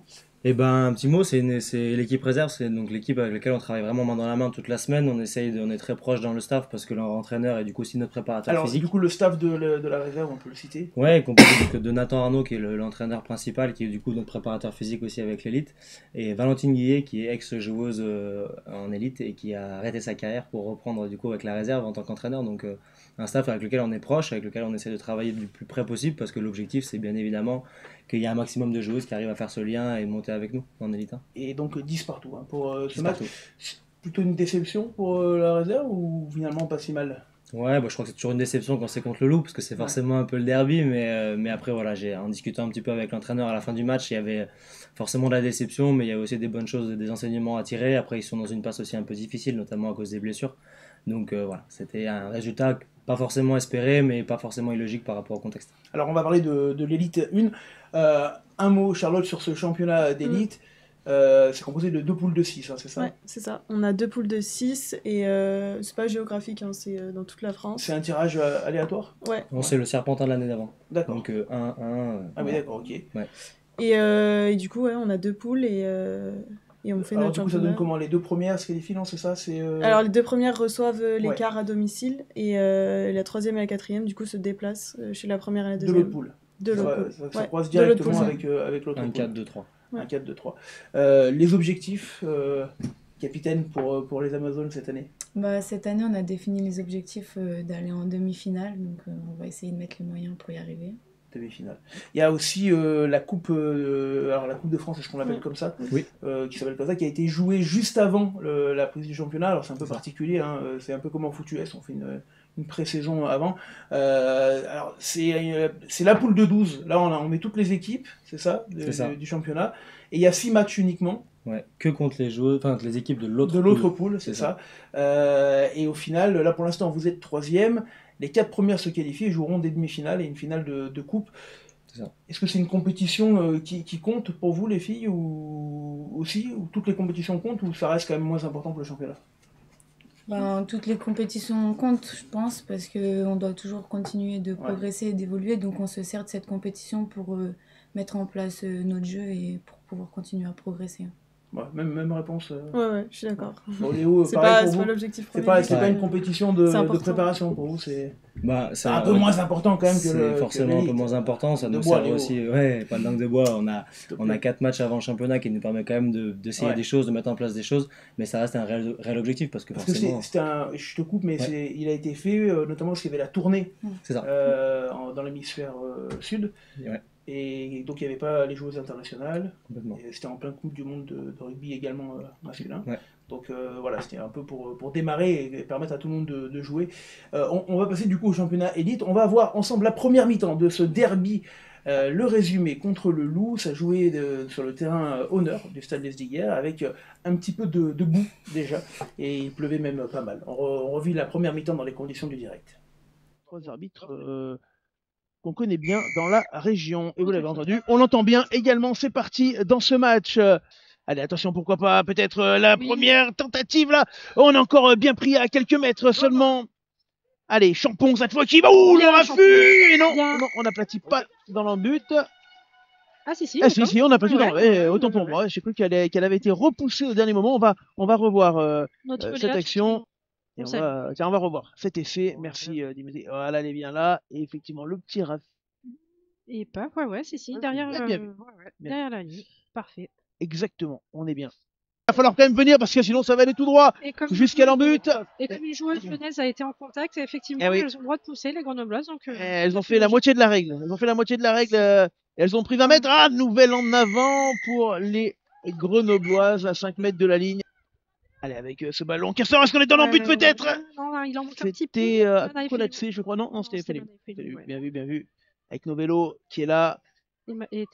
Eh ben, un petit mot, c'est l'équipe réserve, c'est donc l'équipe avec laquelle on travaille vraiment main dans la main toute la semaine. On est très proche dans le staff parce que leur entraîneur est du coup aussi notre préparateur Alors, physique. du coup, le staff de la réserve, on peut le citer. Ouais, composé de Nathan Arnaud qui est l'entraîneur principal, qui est du coup notre préparateur physique aussi avec l'élite, et Valentine Guillet qui est ex-joueuse en élite et qui a arrêté sa carrière pour reprendre du coup avec la réserve en tant qu'entraîneur. Donc un staff avec lequel on est proche, avec lequel on essaie de travailler du plus près possible parce que l'objectif c'est bien évidemment qu'il y ait un maximum de joueuses qui arrivent à faire ce lien et monter avec nous en élite 1. Et donc 10 partout pour ce 10 match. partout. Plutôt une déception pour la réserve ou finalement pas si mal? Ouais, bah, je crois que c'est toujours une déception quand c'est contre le Loup parce que c'est forcément un peu le derby, mais après voilà, en discutant un petit peu avec l'entraîneur à la fin du match, il y avait forcément de la déception, mais il y a aussi des bonnes choses, des enseignements à tirer. Après, ils sont dans une passe aussi un peu difficile, notamment à cause des blessures. Donc voilà, c'était un résultat pas forcément espéré, mais pas forcément illogique par rapport au contexte. Alors on va parler de l'élite 1. Un mot, Charlotte, sur ce championnat d'élite. C'est composé de 2 poules de 6, hein, c'est ça? Ouais, c'est ça. On a 2 poules de 6 et c'est pas géographique, hein, c'est dans toute la France. C'est un tirage aléatoire? Ouais. On c'est le Serpentin de l'année d'avant. D'accord. Donc 1-1. Ah oui, d'accord, ok. Ouais. Et du coup, ouais, on a 2 poules et on fait Alors, notre du coup, ça championnat. donne comment? Les 2 premières se qualifient, non? C'est ça? Alors, les 2 premières reçoivent les Ouais. quarts à domicile et la 3e et la 4e, du coup, se déplacent chez la première et la De 2e. l'autre poule. De l'autre poule. Ça Ouais, croise de l'autre directement poule. avec l'autre Un poule. 4-2-3. Un 4-2-3. Les objectifs, capitaine, pour les Amazones cette année? Bah, cette année, on a défini les objectifs d'aller en demi-finale, donc on va essayer de mettre les moyens pour y arriver. Demi-finale. Il y a aussi la coupe, alors la Coupe de France, est-ce qu'on l'appelle comme ça? Oui. Qui s'appelle comme ça, qui a été jouée juste avant la prise du championnat. Alors c'est un peu particulier, hein, c'est un peu comme en foot US, on fait une pré-saison avant. Alors c'est la poule de 12. Là on met toutes les équipes, c'est ça, du championnat. Et il y a 6 matchs uniquement. Ouais, que contre les joueurs, enfin les équipes de l'autre poule, c'est ça. Et au final, là pour l'instant vous êtes 3e. Les 4 premières se qualifient et joueront des demi-finales et une finale de coupe. Est-ce que c'est une compétition qui compte pour vous les filles ou toutes les compétitions comptent ou ça reste quand même moins important pour le championnat? Ben, toutes les compétitions comptent, je pense, parce qu'on doit toujours continuer de progresser et d'évoluer. Donc on se sert de cette compétition pour mettre en place notre jeu et pour pouvoir continuer à progresser. Ouais, même réponse. Ouais, je suis d'accord. Bon, Léo, c'est pareil pas pour vous. l'objectif C'est premier. pas une compétition de préparation pour vous, c'est un peu moins important quand même que c'est forcément un peu moins important, ça nous sert aussi. Ouais, pas de langue de bois. On a 4 matchs avant le championnat qui nous permet quand même d'essayer des choses, de mettre en place des choses, mais ça reste un réel objectif parce que forcément. Je te coupe, mais il a été fait notamment parce qu'il y avait la tournée dans l'hémisphère sud. Ouais. Et donc il n'y avait pas les joueuses internationales. C'était en plein Coupe du Monde de rugby également masculin. Ouais. Donc voilà, c'était un peu pour démarrer et permettre à tout le monde de jouer. On va passer du coup au championnat élite. On va voir ensemble la première mi-temps de ce derby. Le résumé contre le Loup, ça jouait sur le terrain honneur du Stade Lesdiguières avec un petit peu de boue déjà. Et il pleuvait même pas mal. On revit la première mi-temps dans les conditions du direct. 3 arbitres qu'on connaît bien dans la région. Et vous l'avez entendu, on l'entend bien également, c'est parti dans ce match. Allez, attention, pourquoi pas, peut-être la première tentative là. On est encore bien pris à quelques mètres seulement. Allez, Champon cette fois qui va. Ouh, le raffut. Non, on n'aplatit pas dans le but. Ah si, si, on aplatit dans le but. Autant pour moi, j'ai cru qu'elle avait été repoussée au dernier moment. On va revoir cette action. Et on va revoir cet essai. Merci Dimitri. Voilà, elle est bien là. Et effectivement, le petit raffut. Et pas, si, derrière la ligne. Parfait. Exactement, on est bien. Il va falloir quand même venir parce que sinon ça va aller tout droit jusqu'à l'embut. Et comme une joueuse lyonnaise a été en contact, effectivement, elles ont le droit de pousser, les Grenobloises. Donc, elles ont fait la moitié de la règle. Elles ont pris 20 mètres. Ah, nouvelle en avant pour les Grenobloises à 5 mètres de la ligne. Allez, avec ce ballon. Casseur, est-ce qu'on est dans le but peut-être? Non, il en manque un petit peu. C'était Là, Konatsé, je crois. Non, c'était c'était Feliu. ouais. Bien vu, bien vu. Avec Novello qui est là. Et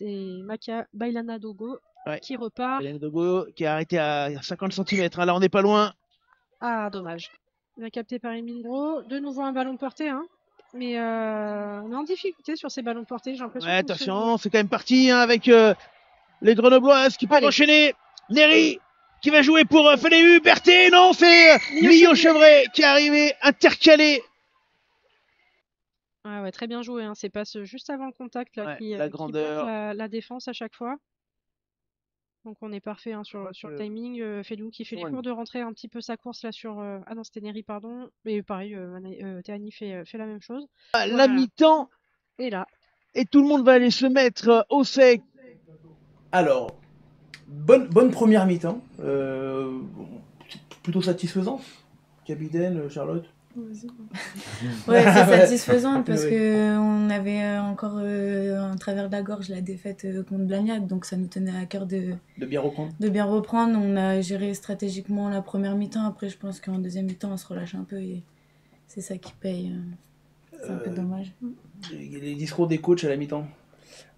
Maka Bailana Dogo qui repart. Bailana Dogo qui est arrêté à 50 cm. Là, on n'est pas loin. Ah, dommage. Bien capté par Emile Gros. De nouveau un ballon porté, hein. Mais on est en difficulté sur ces ballons portés, j'ai l'impression. Ouais, attention, c'est quand même parti avec les Grenobloises qui peuvent enchaîner. Néry qui va jouer pour Feliu. Berthet, non, c'est Lyon Chevret qui est arrivé intercalé. Ah ouais, très bien joué, hein. C'est passe juste avant le contact là, qui grandeur. bloque la défense à chaque fois. Donc on est parfait hein, sur le timing. Feliu qui fait l'effort de rentrer un petit peu sa course là sur... Ah non, c'était Néry, pardon. Mais pareil, Théani fait la même chose. La mi-temps. Et là. Et tout le monde va aller se mettre au sec. Alors, bonne première mi-temps. Plutôt satisfaisant. Capitaine, Charlotte. Ouais, c'est satisfaisant parce que on avait encore en travers de la gorge la défaite contre Blagnac, donc ça nous tenait à cœur de bien reprendre. De bien reprendre. On a géré stratégiquement la première mi-temps. Après, je pense qu'en deuxième mi-temps, on se relâche un peu et c'est ça qui paye. C'est un peu dommage. Les discours des coachs à la mi-temps.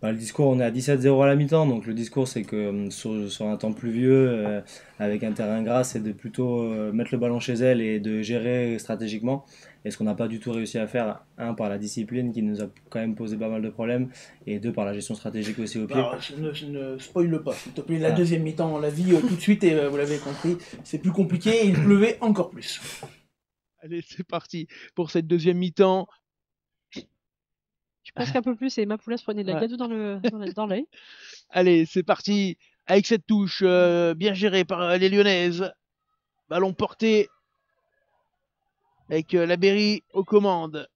Le discours, on est à 17-0 à la mi-temps, donc le discours c'est que sur un temps pluvieux, avec un terrain gras, c'est de plutôt mettre le ballon chez elle et de gérer stratégiquement. Et ce qu'on n'a pas du tout réussi à faire, un, par la discipline qui nous a quand même posé pas mal de problèmes, et deux, par la gestion stratégique aussi au pied. Alors, ne spoil pas, s'il te plaît. La deuxième mi-temps, on l'a vu tout de suite et vous l'avez compris, c'est plus compliqué et il pleuvait encore plus. Allez, c'est parti pour cette deuxième mi-temps. Je pense qu'un peu plus et Mapoulas prenait de la gadoue dans l'œil. Allez, c'est parti avec cette touche bien gérée par les Lyonnaises. Ballon porté avec Labéry aux commandes.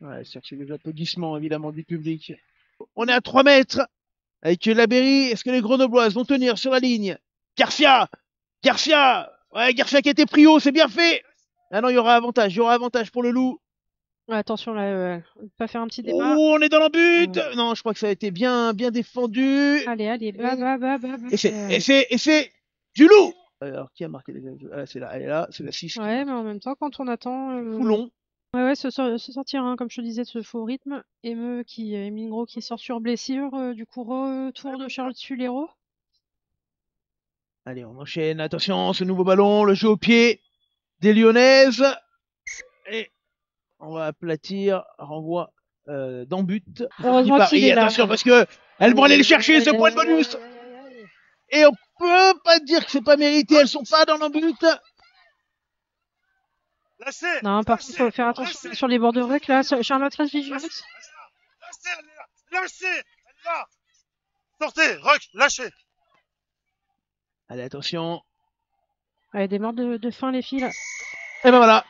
Ouais, chercher les applaudissements évidemment du public. On est à 3 mètres avec Labéry. Est-ce que les Grenobloises vont tenir sur la ligne? Garcia ouais, Garcia qui a été pris haut, c'est bien fait. Ah non, il y aura avantage pour le Loup. Ouais, attention là, pas faire un petit débat. Oh, on est dans le but. Non, je crois que ça a été bien défendu. Allez, Et c'est du Loup. Alors, qui a marqué les c'est là, elle est là, c'est la 6. Ouais, mais en même temps, quand on attend... Foulon. Ouais, se sortir, hein, comme je te disais, de ce faux rythme. Emile Gros qui sort sur blessure, du coup, retour de Charles Fulero. Allez, on enchaîne, attention, ce nouveau ballon, le jeu au pied des Lyonnaises. Et on va aplatir, renvoi dans but. Heureusement qu'il est là. Attention, parce que elles vont aller le chercher, ce point de bonus. Et on peut pas dire que c'est pas mérité, elles sont pas dans le but. Non, par contre, faut faire attention sur les bords de rec, là. Charlotte reste vigilante. Lâchez, elle va. Sortez, Rock, lâchez. Allez, attention. Allez, des morts de faim, les filles, là. Et ben voilà,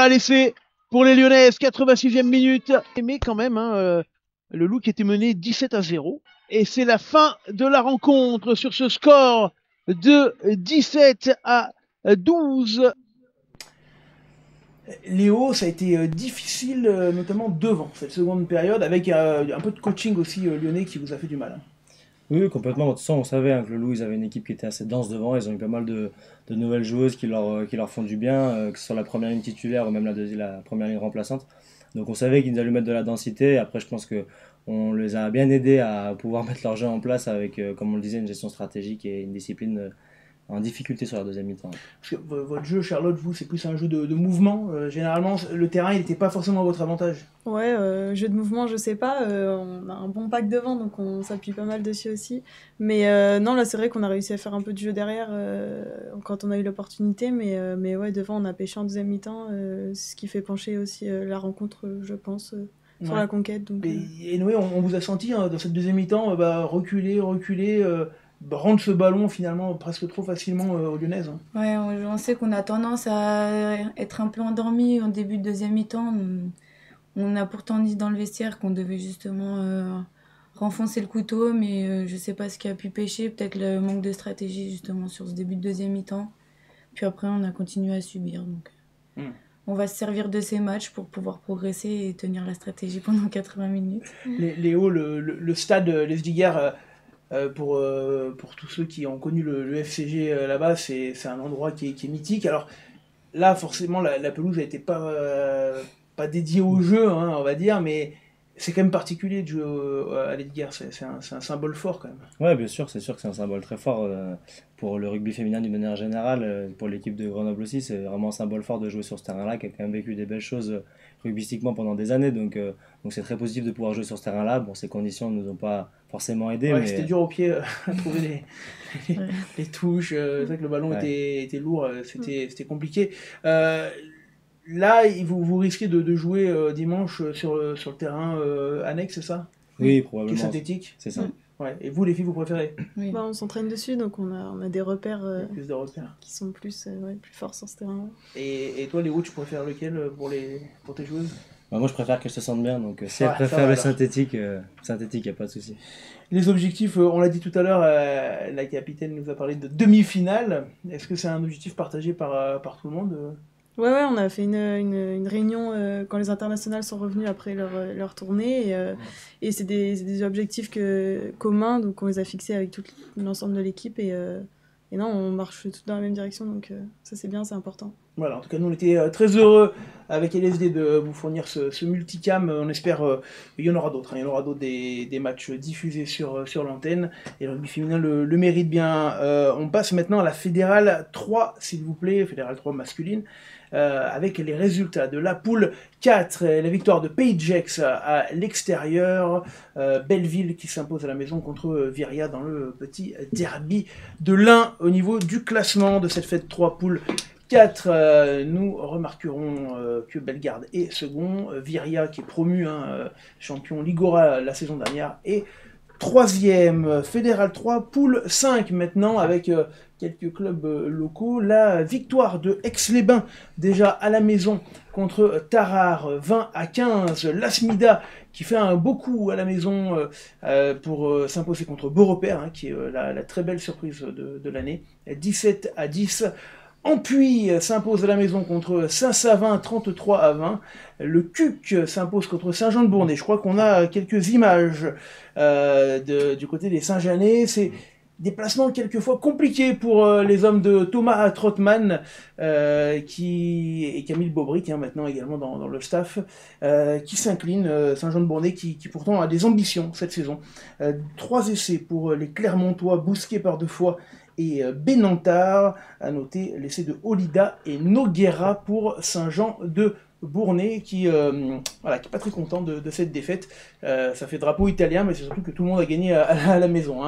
l'essai pour les Lyonnaises, 86e minute. Mais quand même, hein, le Loup qui était mené 17-0. Et c'est la fin de la rencontre sur ce score de 17-12. Léo, ça a été difficile, notamment devant cette seconde période, avec un peu de coaching aussi lyonnais qui vous a fait du mal. Hein. Oui, complètement. De toute façon, on savait que le Loup, ils avaient une équipe qui était assez dense devant. Ils ont eu pas mal de nouvelles joueuses qui leur font du bien, que ce soit la première ligne titulaire ou même la première ligne remplaçante. Donc on savait qu'ils allaient mettre de la densité. Après, je pense qu'on les a bien aidés à pouvoir mettre leur jeu en place avec, comme on le disait, une gestion stratégique et une discipline en difficulté sur la deuxième mi-temps. Parce que votre jeu, Charlotte, vous, c'est plus un jeu de mouvement. Généralement, le terrain, il n'était pas forcément à votre avantage. Ouais, jeu de mouvement, je sais pas. On a un bon pack devant, donc on s'appuie pas mal dessus aussi. Mais non, là, c'est vrai qu'on a réussi à faire un peu de jeu derrière quand on a eu l'opportunité. Mais ouais, devant, on a pêché en deuxième mi-temps. C'est ce qui fait pencher aussi la rencontre, je pense, sur la conquête. Donc, et Noé, on vous a senti dans cette deuxième mi-temps reculer, rendre ce ballon finalement presque trop facilement aux Lyonnaises. Hein. Ouais, on sait qu'on a tendance à être un peu endormi en début de deuxième mi-temps. On a pourtant dit dans le vestiaire qu'on devait justement renfoncer le couteau, mais je sais pas ce qui a pu pêcher, peut-être le manque de stratégie justement sur ce début de deuxième mi-temps. Puis après, on a continué à subir. Donc, on va se servir de ces matchs pour pouvoir progresser et tenir la stratégie pendant 80 minutes. Léo, le stade Les Diguères Pour tous ceux qui ont connu le FCG là-bas, c'est un endroit qui est mythique. Alors là, forcément, la pelouse n'était pas dédiée au jeu, hein, on va dire, mais c'est quand même particulier de jouer à l'Edgar. C'est un symbole fort quand même. Ouais, bien sûr, c'est sûr que c'est un symbole très fort pour le rugby féminin d'une manière générale. Pour l'équipe de Grenoble aussi, c'est vraiment un symbole fort de jouer sur ce terrain-là, qui a quand même vécu des belles choses rugbystiquement pendant des années. Donc c'est très positif de pouvoir jouer sur ce terrain-là. Bon, ces conditions ne nous ont pas forcément aidés. Ouais, mais c'était dur au pied à trouver les touches. C'est vrai que le ballon était lourd, c'était compliqué. Là, vous risquez de jouer dimanche sur le terrain annexe, c'est ça? Oui, probablement. Qui est synthétique. C'est ça. Ouais. Et vous, les filles, vous préférez? Oui. Bah, on s'entraîne dessus, donc on a des repères, plus de repères qui sont plus forts sur ce terrain. Et toi, Léo, tu préfères lequel pour tes joueuses? Bah, moi, je préfère qu'elles se sentent bien, donc si elles préfèrent le synthétique, il n'y a pas de souci. Les objectifs, on l'a dit tout à l'heure, la capitaine nous a parlé de demi-finale. Est-ce que c'est un objectif partagé par tout le monde? Ouais, on a fait une réunion quand les internationales sont revenus après leur tournée et c'est des objectifs communs, donc on les a fixés avec tout l'ensemble de l'équipe et non, on marche tous dans la même direction, donc ça c'est bien, c'est important. Voilà, en tout cas nous on était très heureux avec LSD de vous fournir ce multicam. On espère il y en aura d'autres, il y en aura d'autres des matchs diffusés sur l'antenne et le rugby féminin le mérite bien. On passe maintenant à la Fédérale 3 s'il vous plaît, Fédérale 3 masculine. Avec les résultats de la poule 4, la victoire de Pays de Gex à l'extérieur, Belleville qui s'impose à la maison contre Viria dans le petit derby de l'Ain. Au niveau du classement de cette fête 3 poule 4, nous remarquerons que Bellegarde est second, Viria qui est promu, champion Ligora la saison dernière, et troisième, Fédéral 3, poule 5 maintenant, avec quelques clubs locaux. La victoire de Aix-les-Bains, déjà à la maison, contre Tarare, 20-15. L'Asmida, qui fait un beau coup à la maison pour s'imposer contre Beaurepaire, qui est la très belle surprise de l'année, 17-10. Ampuis s'impose à la maison contre Saint-Savin, 33-20. Le CUC s'impose contre Saint-Jean-de-Bournay. Je crois qu'on a quelques images du côté des Saint-Jeanais. C'est des placements quelquefois compliqués pour les hommes de Thomas Trotman et Camille Bobrick, maintenant également dans le staff, qui s'incline. Saint-Jean-de-Bournay qui pourtant a des ambitions cette saison. 3 essais pour les Clermontois, Bousquet par 2 fois, et Bénantard, à noter l'essai de Olida et Noguera pour Saint-Jean-de-Bournay, qui est pas très content de cette défaite. Ça fait drapeau italien, mais c'est surtout que tout le monde a gagné à la maison.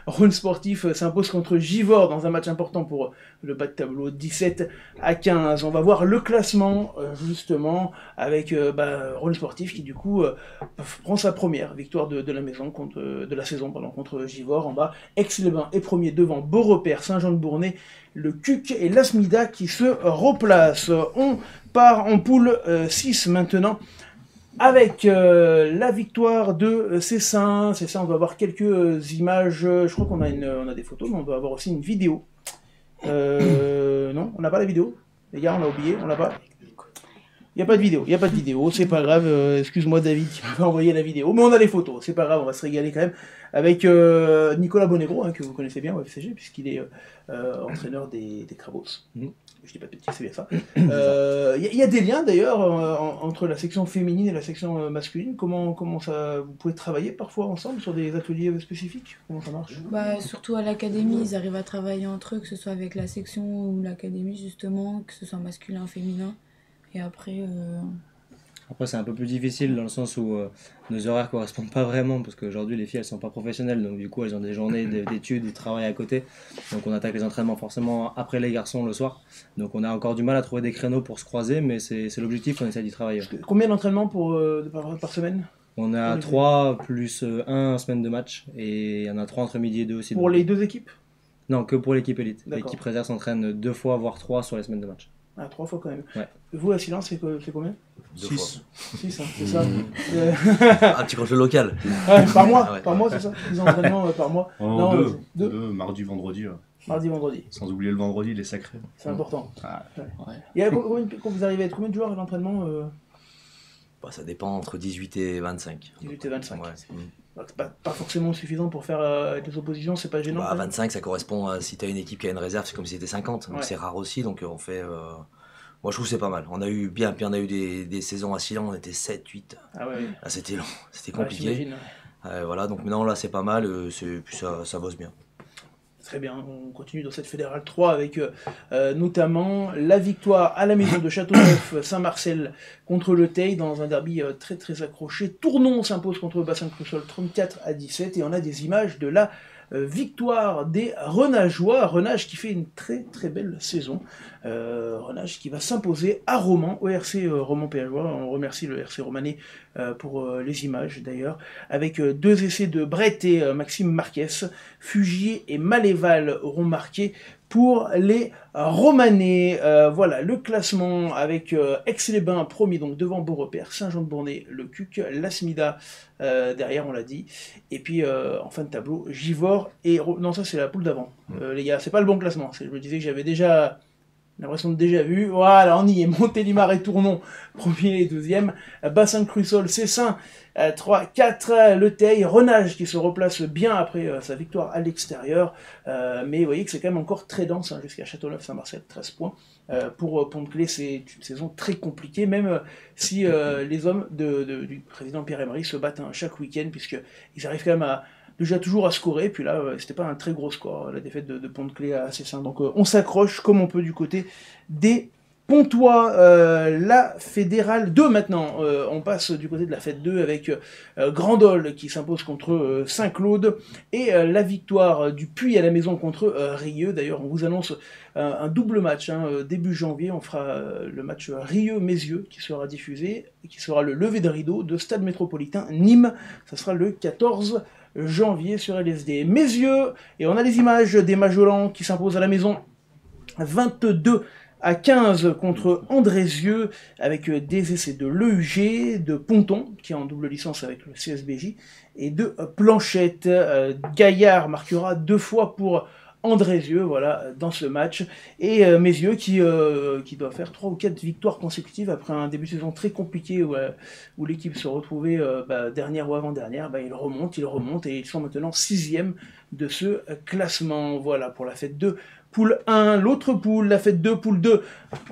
Rhône Sportif s'impose contre Givors dans un match important pour le bas de tableau, 17-15. On va voir le classement, justement, avec Rhône Sportif qui, du coup, prend sa première victoire de la maison, de la saison contre Givors. En bas, Aix-les-Bains est premier devant Beaurepaire, Saint-Jean-de-Bournay, le CUC et l'Asmida qui se replacent. On part en poule 6 maintenant, avec la victoire de Cessin. Cessin, on va avoir quelques images, je crois qu'on a des photos, mais on doit avoir aussi une vidéo. Non, on n'a pas la vidéo. Les gars, on l'a oublié, on l'a pas. Il n'y a pas de vidéo, c'est pas grave, excuse-moi David qui m'a envoyé la vidéo, mais on a les photos, c'est pas grave, on va se régaler quand même avec Nicolas Bonegro, que vous connaissez bien au FCG, puisqu'il est entraîneur des Crabos. Je dis pas de bêtises, c'est bien ça. Il y a des liens d'ailleurs entre la section féminine et la section masculine. Comment ça, vous pouvez travailler parfois ensemble sur des ateliers spécifiques? Comment ça marche? Surtout à l'académie, ils arrivent à travailler entre eux, que ce soit avec la section ou l'académie justement, que ce soit masculin, féminin. Et après, c'est un peu plus difficile dans le sens où nos horaires correspondent pas vraiment, parce qu'aujourd'hui les filles elles sont pas professionnelles, donc du coup elles ont des journées d'études, de travail à côté, donc on attaque les entraînements forcément après les garçons le soir, donc on a encore du mal à trouver des créneaux pour se croiser, mais c'est l'objectif, on essaie d'y travailler. Combien d'entraînements par semaine? On a 3 plus 1 semaine de match, et il y en a 3 entre midi et 2 aussi. Pour les 2 équipes? Non, que pour l'équipe élite. L'équipe réserve s'entraîne 2 fois voire 3 sur les semaines de match. 3 fois quand même. Ouais. Vous, à Silence, c'est combien? 6. 6, c'est ça. Tu comptes le local. Par mois, par mois, c'est ça. 10 entraînements par mois. Non, 2, mardi, vendredi. Mardi, vendredi. Sans oublier le vendredi, il est sacré. C'est important. Ouais. Quand vous arrivez à être combien de joueurs à l'entraînement Bah, ça dépend entre 18 et 25. 18 et 25. Ouais. Donc, c'est pas forcément suffisant pour faire des oppositions, c'est pas gênant. Bah, 25, ça correspond à si tu as une équipe qui a une réserve, c'est comme si c'était 50. Donc Ouais. c'est rare aussi. Donc on fait. Moi je trouve que c'est pas mal. On a eu bien, puis on a eu des saisons assez longues, on était 7, 8. Ah ouais. Là c'était long, c'était Ouais, compliqué. j'imagine. Voilà, donc maintenant là c'est pas mal, puis ça bosse bien. Très bien, on continue dans cette Fédérale 3 avec notamment la victoire à la maison de Châteauneuf-Saint-Marcel contre le Teil dans un derby très très accroché. Tournon s'impose contre Bassin-Crussol 34-17 et on a des images de la victoire des Renageois. Renage qui fait une très très belle saison. Renage qui va s'imposer à Romans, au RC Romans Péageois. On remercie le RC Romanais pour les images d'ailleurs. Avec 2 essais de Brett et Maxime Marquez. Fugier et Maléval auront marqué pour les Romanais. Voilà le classement avec Aix-les-Bains premier, donc devant Beaurepaire, Saint-Jean-de-Bournay, le Cuc, l'Asmida derrière, on l'a dit. Et puis en fin de tableau, Givors et... Non, ça c'est la poule d'avant. Les gars, c'est pas le bon classement. Je me disais que j'avais déjà... l'impression de déjà vu. Voilà, on y est. Montélimar et Tournon, premier et deuxième. Bassin-Crussol, Cessin, 3, 4. Le Teil, Renage qui se replace bien après sa victoire à l'extérieur. Mais vous voyez que c'est quand même encore très dense jusqu'à Châteauneuf-Saint-Marcel, 13 points. Pour Pont-de-Clé, c'est une saison très compliquée, même si les hommes du président Pierre-Emery se battent chaque week-end, puisqu'ils arrivent quand même déjà toujours à scorer, puis là, c'était pas un très gros score, la défaite de Pont-de-Clé à Cessin. Donc on s'accroche comme on peut du côté des Pontois. La Fédérale 2 maintenant, on passe du côté de la Fête 2 avec Grandol qui s'impose contre Saint-Claude, et la victoire du Puy à la maison contre Rieux. D'ailleurs, on vous annonce un double match, début janvier, on fera le match Rieux-Mézieux qui sera diffusé, et qui sera le lever de rideau de Stade Métropolitain Nîmes, ça sera le 14 janvier sur LSD. Mézieux, et on a les images des Majolans qui s'imposent à la maison 22-15 contre Andrézieux, avec des essais de l'EUG, de Ponton, qui est en double licence avec le CSBJ, et de Planchette. Gaillard marquera 2 fois pour Andrézieux, voilà, dans ce match. Et Mézieux qui doit faire 3 ou 4 victoires consécutives après un début de saison très compliqué où l'équipe se retrouvait dernière ou avant-dernière. Ils remontent et ils sont maintenant 6e de ce classement. Voilà pour la Fête 2. Poule 1, l'autre poule, la Fête 2, poule 2,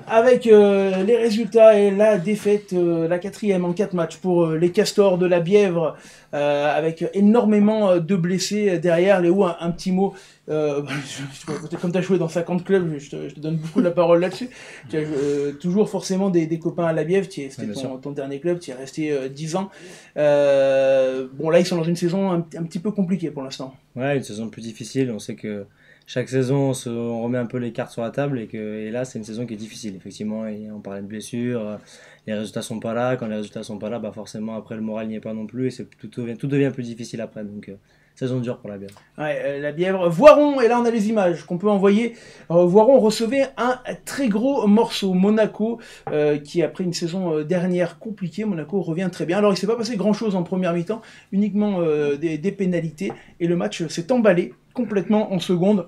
avec les résultats et la défaite, la 4e en 4 matchs pour les Castors de la Bièvre, avec énormément de blessés derrière. Léo, un petit mot, comme tu as joué dans 50 clubs, je te donne beaucoup la parole là-dessus. Tu as toujours forcément des copains à la Bièvre, c'était ton dernier club, tu y es resté 10 ans. Bon, là, ils sont dans une saison un petit peu compliquée pour l'instant. Ouais, une saison plus difficile, on sait que chaque saison, on remet un peu les cartes sur la table et là, c'est une saison qui est difficile. Effectivement, on parlait de blessures, les résultats sont pas là. Quand les résultats sont pas là, forcément, après, le moral n'y est pas non plus et tout devient plus difficile après. Donc, saison dure pour la Bièvre. Ouais, la Bièvre. Voiron, et là, on a les images qu'on peut envoyer. Voiron recevait un très gros morceau. Monaco, qui après une saison dernière compliquée, Monaco revient très bien. Alors, il s'est pas passé grand-chose en première mi-temps, uniquement des pénalités, et le match s'est emballé complètement en seconde.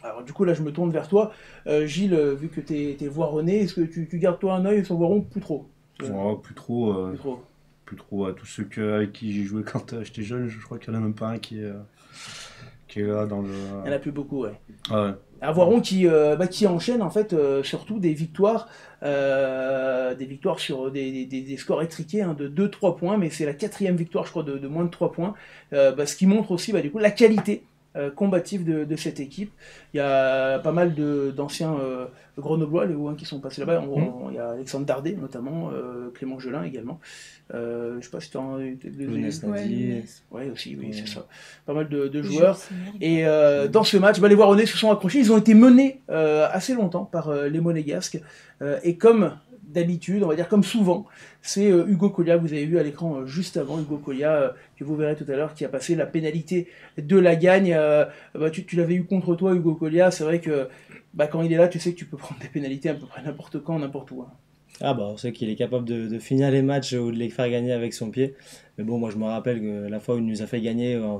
Alors du coup là je me tourne vers toi, Gilles, vu que t'es voironné, est-ce que tu gardes toi un œil sur Voiron? Plus trop. Plus trop. Tous ceux avec qui j'ai joué quand j'étais jeune, je crois qu'il n'y en a même pas un qui est là dans le... Il n'y en a plus beaucoup, ouais. Ah ouais. À Voiron qui enchaîne en fait surtout des victoires sur des scores étriqués de 2-3 points, mais c'est la 4e victoire je crois de moins de 3 points, ce qui montre aussi du coup la qualité combative de cette équipe. Il y a pas mal d'anciens grenoblois, les qui sont passés là-bas. Il y a Alexandre Dardet notamment, Clément Gelin également. Je sais pas si tu as... Ouais, aussi, oui, c'est ça. Pas mal de joueurs. Et dans ce match, les Voironnais se sont accrochés. Ils ont été menés assez longtemps par les Monégasques. Et comme d'habitude, on va dire comme souvent, c'est Hugo Collia, vous avez vu à l'écran juste avant, Hugo Collia, que vous verrez tout à l'heure, qui a passé la pénalité de la gagne. Tu l'avais eu contre toi, Hugo Collia, c'est vrai que quand il est là, tu sais que tu peux prendre des pénalités à peu près n'importe quand, n'importe où. On sait qu'il est capable de finir les matchs ou de les faire gagner avec son pied. Mais bon, moi je me rappelle que la fois où il nous a fait gagner en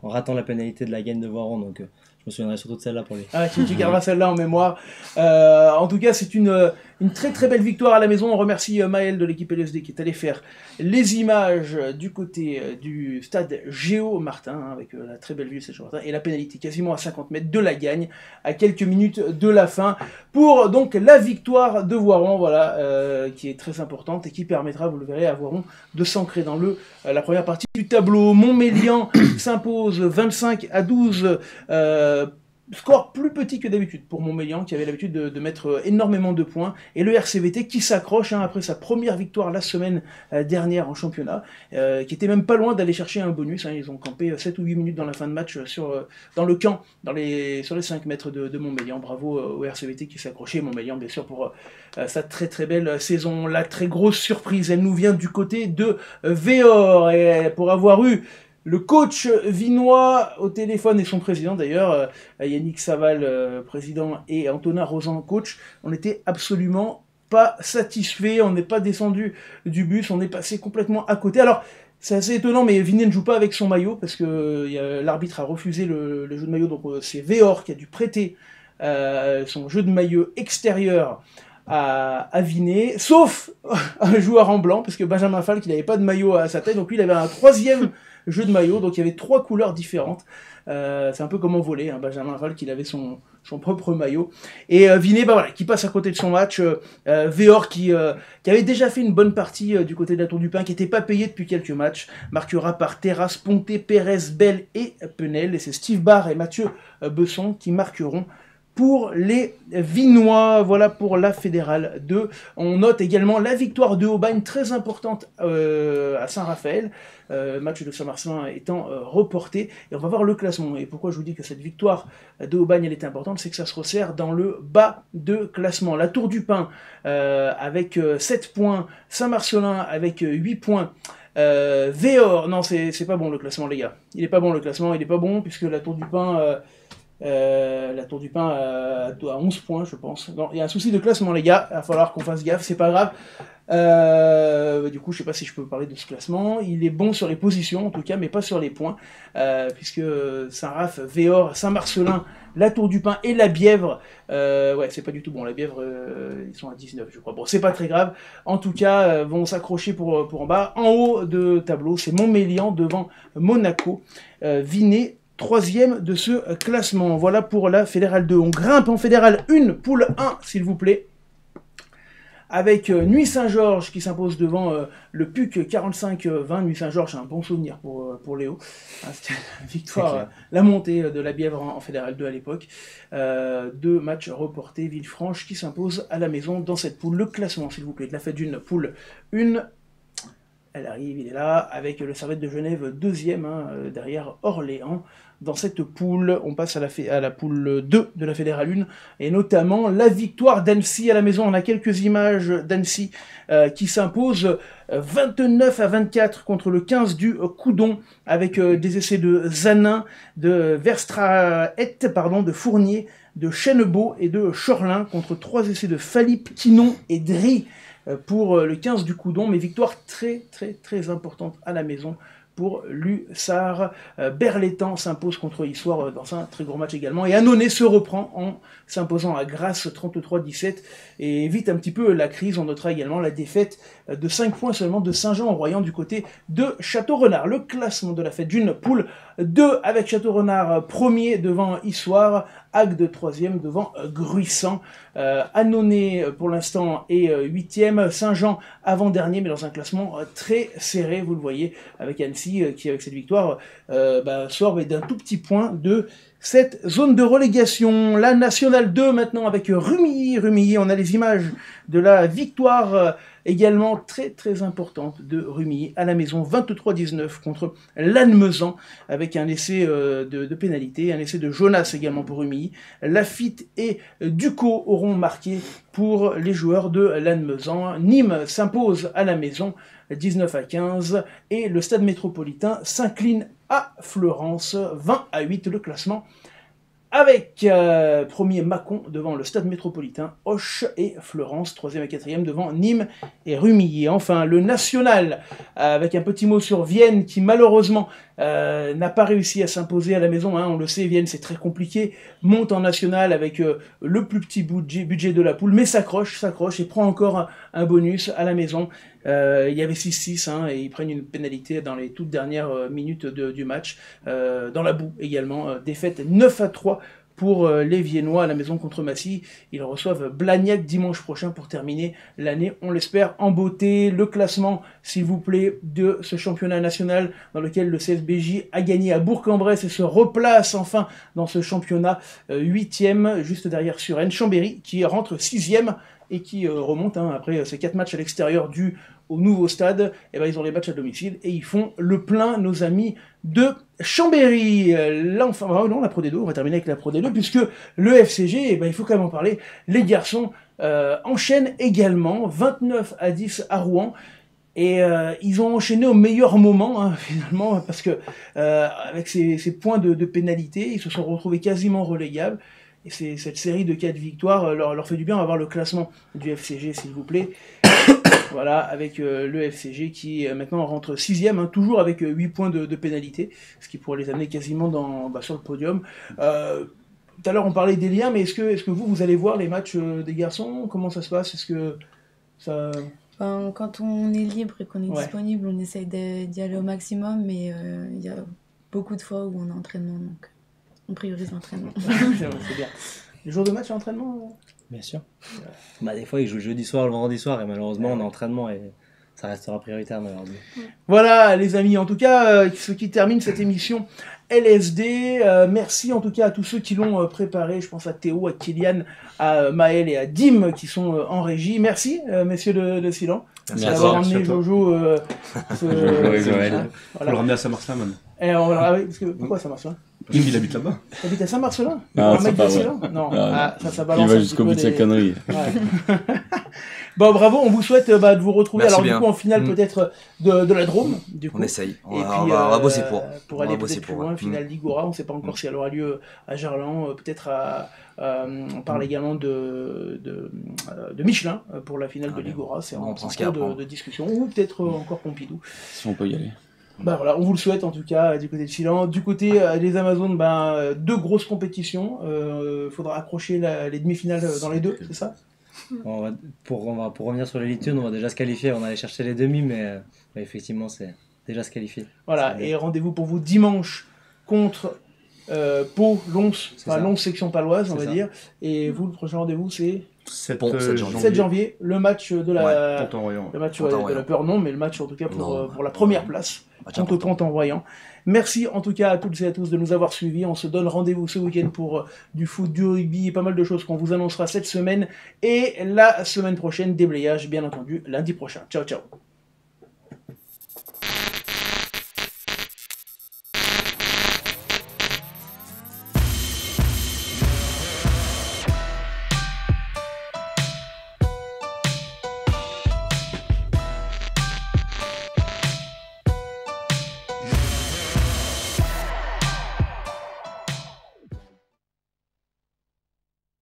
ratant la pénalité de la gagne de Voiron, donc je me souviendrai surtout de celle-là pour lui. Ah, tu garderas celle-là en mémoire. En tout cas, c'est une très très belle victoire à la maison. On remercie Maël de l'équipe LSD qui est allé faire les images du côté du stade Géo Martin, avec la très belle vue de Géo Martin, et la pénalité quasiment à 50 mètres de la gagne, à quelques minutes de la fin, pour donc la victoire de Voiron, voilà, qui est très importante et qui permettra, vous le verrez, à Voiron de s'ancrer dans la première partie du tableau. Montmélian s'impose 25-12. Score plus petit que d'habitude pour Montmélian, qui avait l'habitude de mettre énormément de points, et le RCVT qui s'accroche après sa première victoire la semaine dernière en championnat, qui était même pas loin d'aller chercher un bonus, ils ont campé 7 ou 8 minutes dans la fin de match dans le camp, sur les 5 mètres de Montmélian. Bravo au RCVT qui s'est accroché, Montmélian bien sûr pour sa très très belle saison. La très grosse surprise, elle nous vient du côté de Véor, et pour avoir eu le coach vinois au téléphone et son président d'ailleurs, Yannick Saval, président, et Antonin Rosan, coach, on n'était absolument pas satisfait, on n'est pas descendu du bus, on est passé complètement à côté. Alors, c'est assez étonnant, mais Vinet ne joue pas avec son maillot, parce que l'arbitre a refusé le jeu de maillot, donc c'est Véor qui a dû prêter son jeu de maillot extérieur à Vinet, sauf un joueur en blanc, parce que Benjamin Falk, il n'avait pas de maillot à sa tête, donc lui il avait un troisième jeu de maillot, donc il y avait 3 couleurs différentes. C'est un peu comme en volley, Benjamin Falk, il avait son propre maillot. Et Vinet, qui passe à côté de son match. Véor qui avait déjà fait une bonne partie du côté de la Tour du Pin, qui n'était pas payé depuis quelques matchs, marquera par Terrasse, Ponté, Pérez, Bell et Penel. Et c'est Steve Barr et Mathieu Besson qui marqueront pour les Vinois. Voilà pour la Fédérale 2. On note également la victoire de Aubagne, très importante à Saint-Raphaël. Match de Saint-Marcelin étant reporté. Et on va voir le classement. Et pourquoi je vous dis que cette victoire de Aubagne elle était importante, c'est que ça se resserre dans le bas de classement. La Tour du Pin avec 7 points, Saint-Marcelin avec 8 points. Véor, non c'est pas bon le classement les gars. Il est pas bon le classement, il est pas bon puisque la Tour du Pin... la Tour du Pin à 11 points, je pense. Non, il y a un souci de classement, les gars. Il va falloir qu'on fasse gaffe, c'est pas grave. Du coup, je sais pas si je peux parler de ce classement. Il est bon sur les positions, en tout cas, mais pas sur les points. Puisque Saint-Raph, Véor, Saint-Marcelin, la Tour du Pin et la Bièvre, c'est pas du tout bon. La Bièvre, ils sont à 19, je crois. Bon, c'est pas très grave. En tout cas, vont s'accrocher pour en bas. En haut de tableau, c'est Montmélian devant Monaco. Vinet, 3e de ce classement. Voilà pour la Fédérale 2. On grimpe en Fédérale 1, poule 1, s'il vous plaît. Avec Nuit Saint-Georges qui s'impose devant le PUC 45-20. Nuit Saint-Georges, c'est un bon souvenir pour Léo. C'était une victoire, la montée de la Bièvre en Fédérale 2 à l'époque. 2 matchs reportés. Villefranche qui s'impose à la maison dans cette poule. Le classement, s'il vous plaît, de la fête d'une poule 1. Elle arrive, il est là, avec le Servette de Genève 2e, derrière Orléans. Dans cette poule, on passe à la poule 2 de la Fédérale 1, et notamment la victoire d'Annecy à la maison. On a quelques images d'Annecy qui s'impose 29-24 contre le 15 du Coudon, avec des essais de Zanin, de Verstraet, de Fournier, de Chenebeau et de Chorlin, contre 3 essais de Falip, Quinon et Dry pour le 15 du Coudon, mais victoire très très très importante à la maison pour l'USAR. Berlétan s'impose contre Issoire dans un très gros match également, et Annonay se reprend en s'imposant à Grasse 33-17 et évite un petit peu la crise. On notera également la défaite de 5 points seulement de Saint-Jean-en-Royan du côté de Château-Renard. Le classement de la fête d'une poule 2 avec Château-Renard premier devant Issoire, Agde 3e devant Gruissant, Annonay pour l'instant est 8e, Saint-Jean avant-dernier, mais dans un classement très serré, vous le voyez, avec Annecy qui avec cette victoire sort d'un tout petit point de cette zone de relégation. La Nationale 2 maintenant avec Rumilly, on a les images de la victoire également très très importante de Rumilly à la maison, 23-19 contre Lannemezan, avec un essai de pénalité, un essai de Jonas également pour Rumilly. Lafitte et Ducot auront marqué pour les joueurs de Lannemezan. Nîmes s'impose à la maison 19-15 et le Stade métropolitain s'incline à Fleurance 20-8. Le classement avec premier Mâcon devant le Stade Métropolitain, Auch et Fleurance, 3e et 4e devant Nîmes et Rumilly. Enfin, le National, avec un petit mot sur Vienne qui malheureusement n'a pas réussi à s'imposer à la maison, hein, on le sait, Vienne c'est très compliqué, monte en National avec le plus petit budget de la poule, mais s'accroche et prend encore un bonus à la maison. Il y avait 6-6 hein, et ils prennent une pénalité dans les toutes dernières minutes du match, dans la boue également, défaite 9-3 pour les Viennois à la maison contre Massy. Ils reçoivent Blagnac dimanche prochain pour terminer l'année, on l'espère, en beauté. Le classement, s'il vous plaît, de ce championnat national dans lequel le CFBJ a gagné à Bourg-en-Bresse et se replace enfin dans ce championnat 8e, juste derrière Suresnes. Chambéry qui rentre 6e et qui remonte hein, après ces 4 matchs à l'extérieur dus au nouveau stade. Et ben, ils ont les matchs à domicile et ils font le plein, nos amis de Chambéry. Là, enfin, non, la Pro D2, on va terminer avec la Pro D2, puisque le FCG, eh ben, il faut quand même en parler, les garçons enchaînent également, 29-10 à Rouen, et ils ont enchaîné au meilleur moment, hein, finalement, parce que avec ces points de pénalité, ils se sont retrouvés quasiment relégables, et cette série de 4 victoires leur fait du bien. On va voir le classement du FCG, s'il vous plaît. Voilà, avec le FCG qui maintenant rentre 6e, hein, toujours avec 8 points de pénalité, ce qui pourrait les amener quasiment sur le podium. Tout à l'heure on parlait des liens, mais est-ce que vous allez voir les matchs des garçons? Comment ça se passe? Est-ce que ça... Enfin, quand on est libre et qu'on est disponible, on essaye d'y aller au maximum, mais il y a beaucoup de fois où on est en entraînement, donc on priorise l'entraînement. C'est bien. Les jours de match à entraînement Bien sûr. Bah, des fois, ils jouent le jeudi soir, le vendredi soir, et malheureusement, on est en entraînement et ça restera prioritaire, malheureusement. Voilà, les amis. En tout cas, ce qui termine cette émission LSD. Merci en tout cas à tous ceux qui l'ont préparé. Je pense à Théo, à Kylian, à Maël et à Dim qui sont en régie. Merci, messieurs de Silan. Merci d'avoir emmené Jojo. Jojo et Joël. Faut le ramener à Saint-Marcelin, man. Pourquoi Saint-Marcelin? Parce qu'il habite là-bas. T'habites à Saint-Marcelin? Ah, un mec pas de vrai. Silan? Non, ça balance. Il va un jusqu'au petit bout peu de ses conneries. Ouais. Bon, bravo, on vous souhaite de vous retrouver. Merci alors bien. du coup en finale peut-être de la Drôme. Du coup. On essaye. Et On va bosser pour aller peut-être plus loin, finale d'Igora. On ne sait pas encore si elle aura lieu à Gerland, peut-être on parle également de Michelin pour la finale de l'Igora. C'est en cours de discussion, ou peut-être encore Pompidou. Si on peut y aller. Bah voilà, on vous le souhaite en tout cas du côté de Chilan. Du côté des Amazones, deux grosses compétitions. Faudra accrocher les demi-finales dans les deux, c'est ça? Pour revenir sur l'élite, on va déjà se qualifier. On allait chercher les demi, mais effectivement, c'est déjà se qualifier. Voilà, et rendez-vous pour vous dimanche contre Pau, Lons, Lons section paloise, on va dire. Et vous, le prochain rendez-vous, c'est 7 janvier, le match de la Pont-en-Royan. le match de la peur, non, mais le match en tout cas pour la première place contre Pont-en-Royan. Merci en tout cas à toutes et à tous de nous avoir suivis. On se donne rendez-vous ce week-end pour du foot, du rugby et pas mal de choses qu'on vous annoncera cette semaine. Et la semaine prochaine, déblayage bien entendu lundi prochain. Ciao, ciao.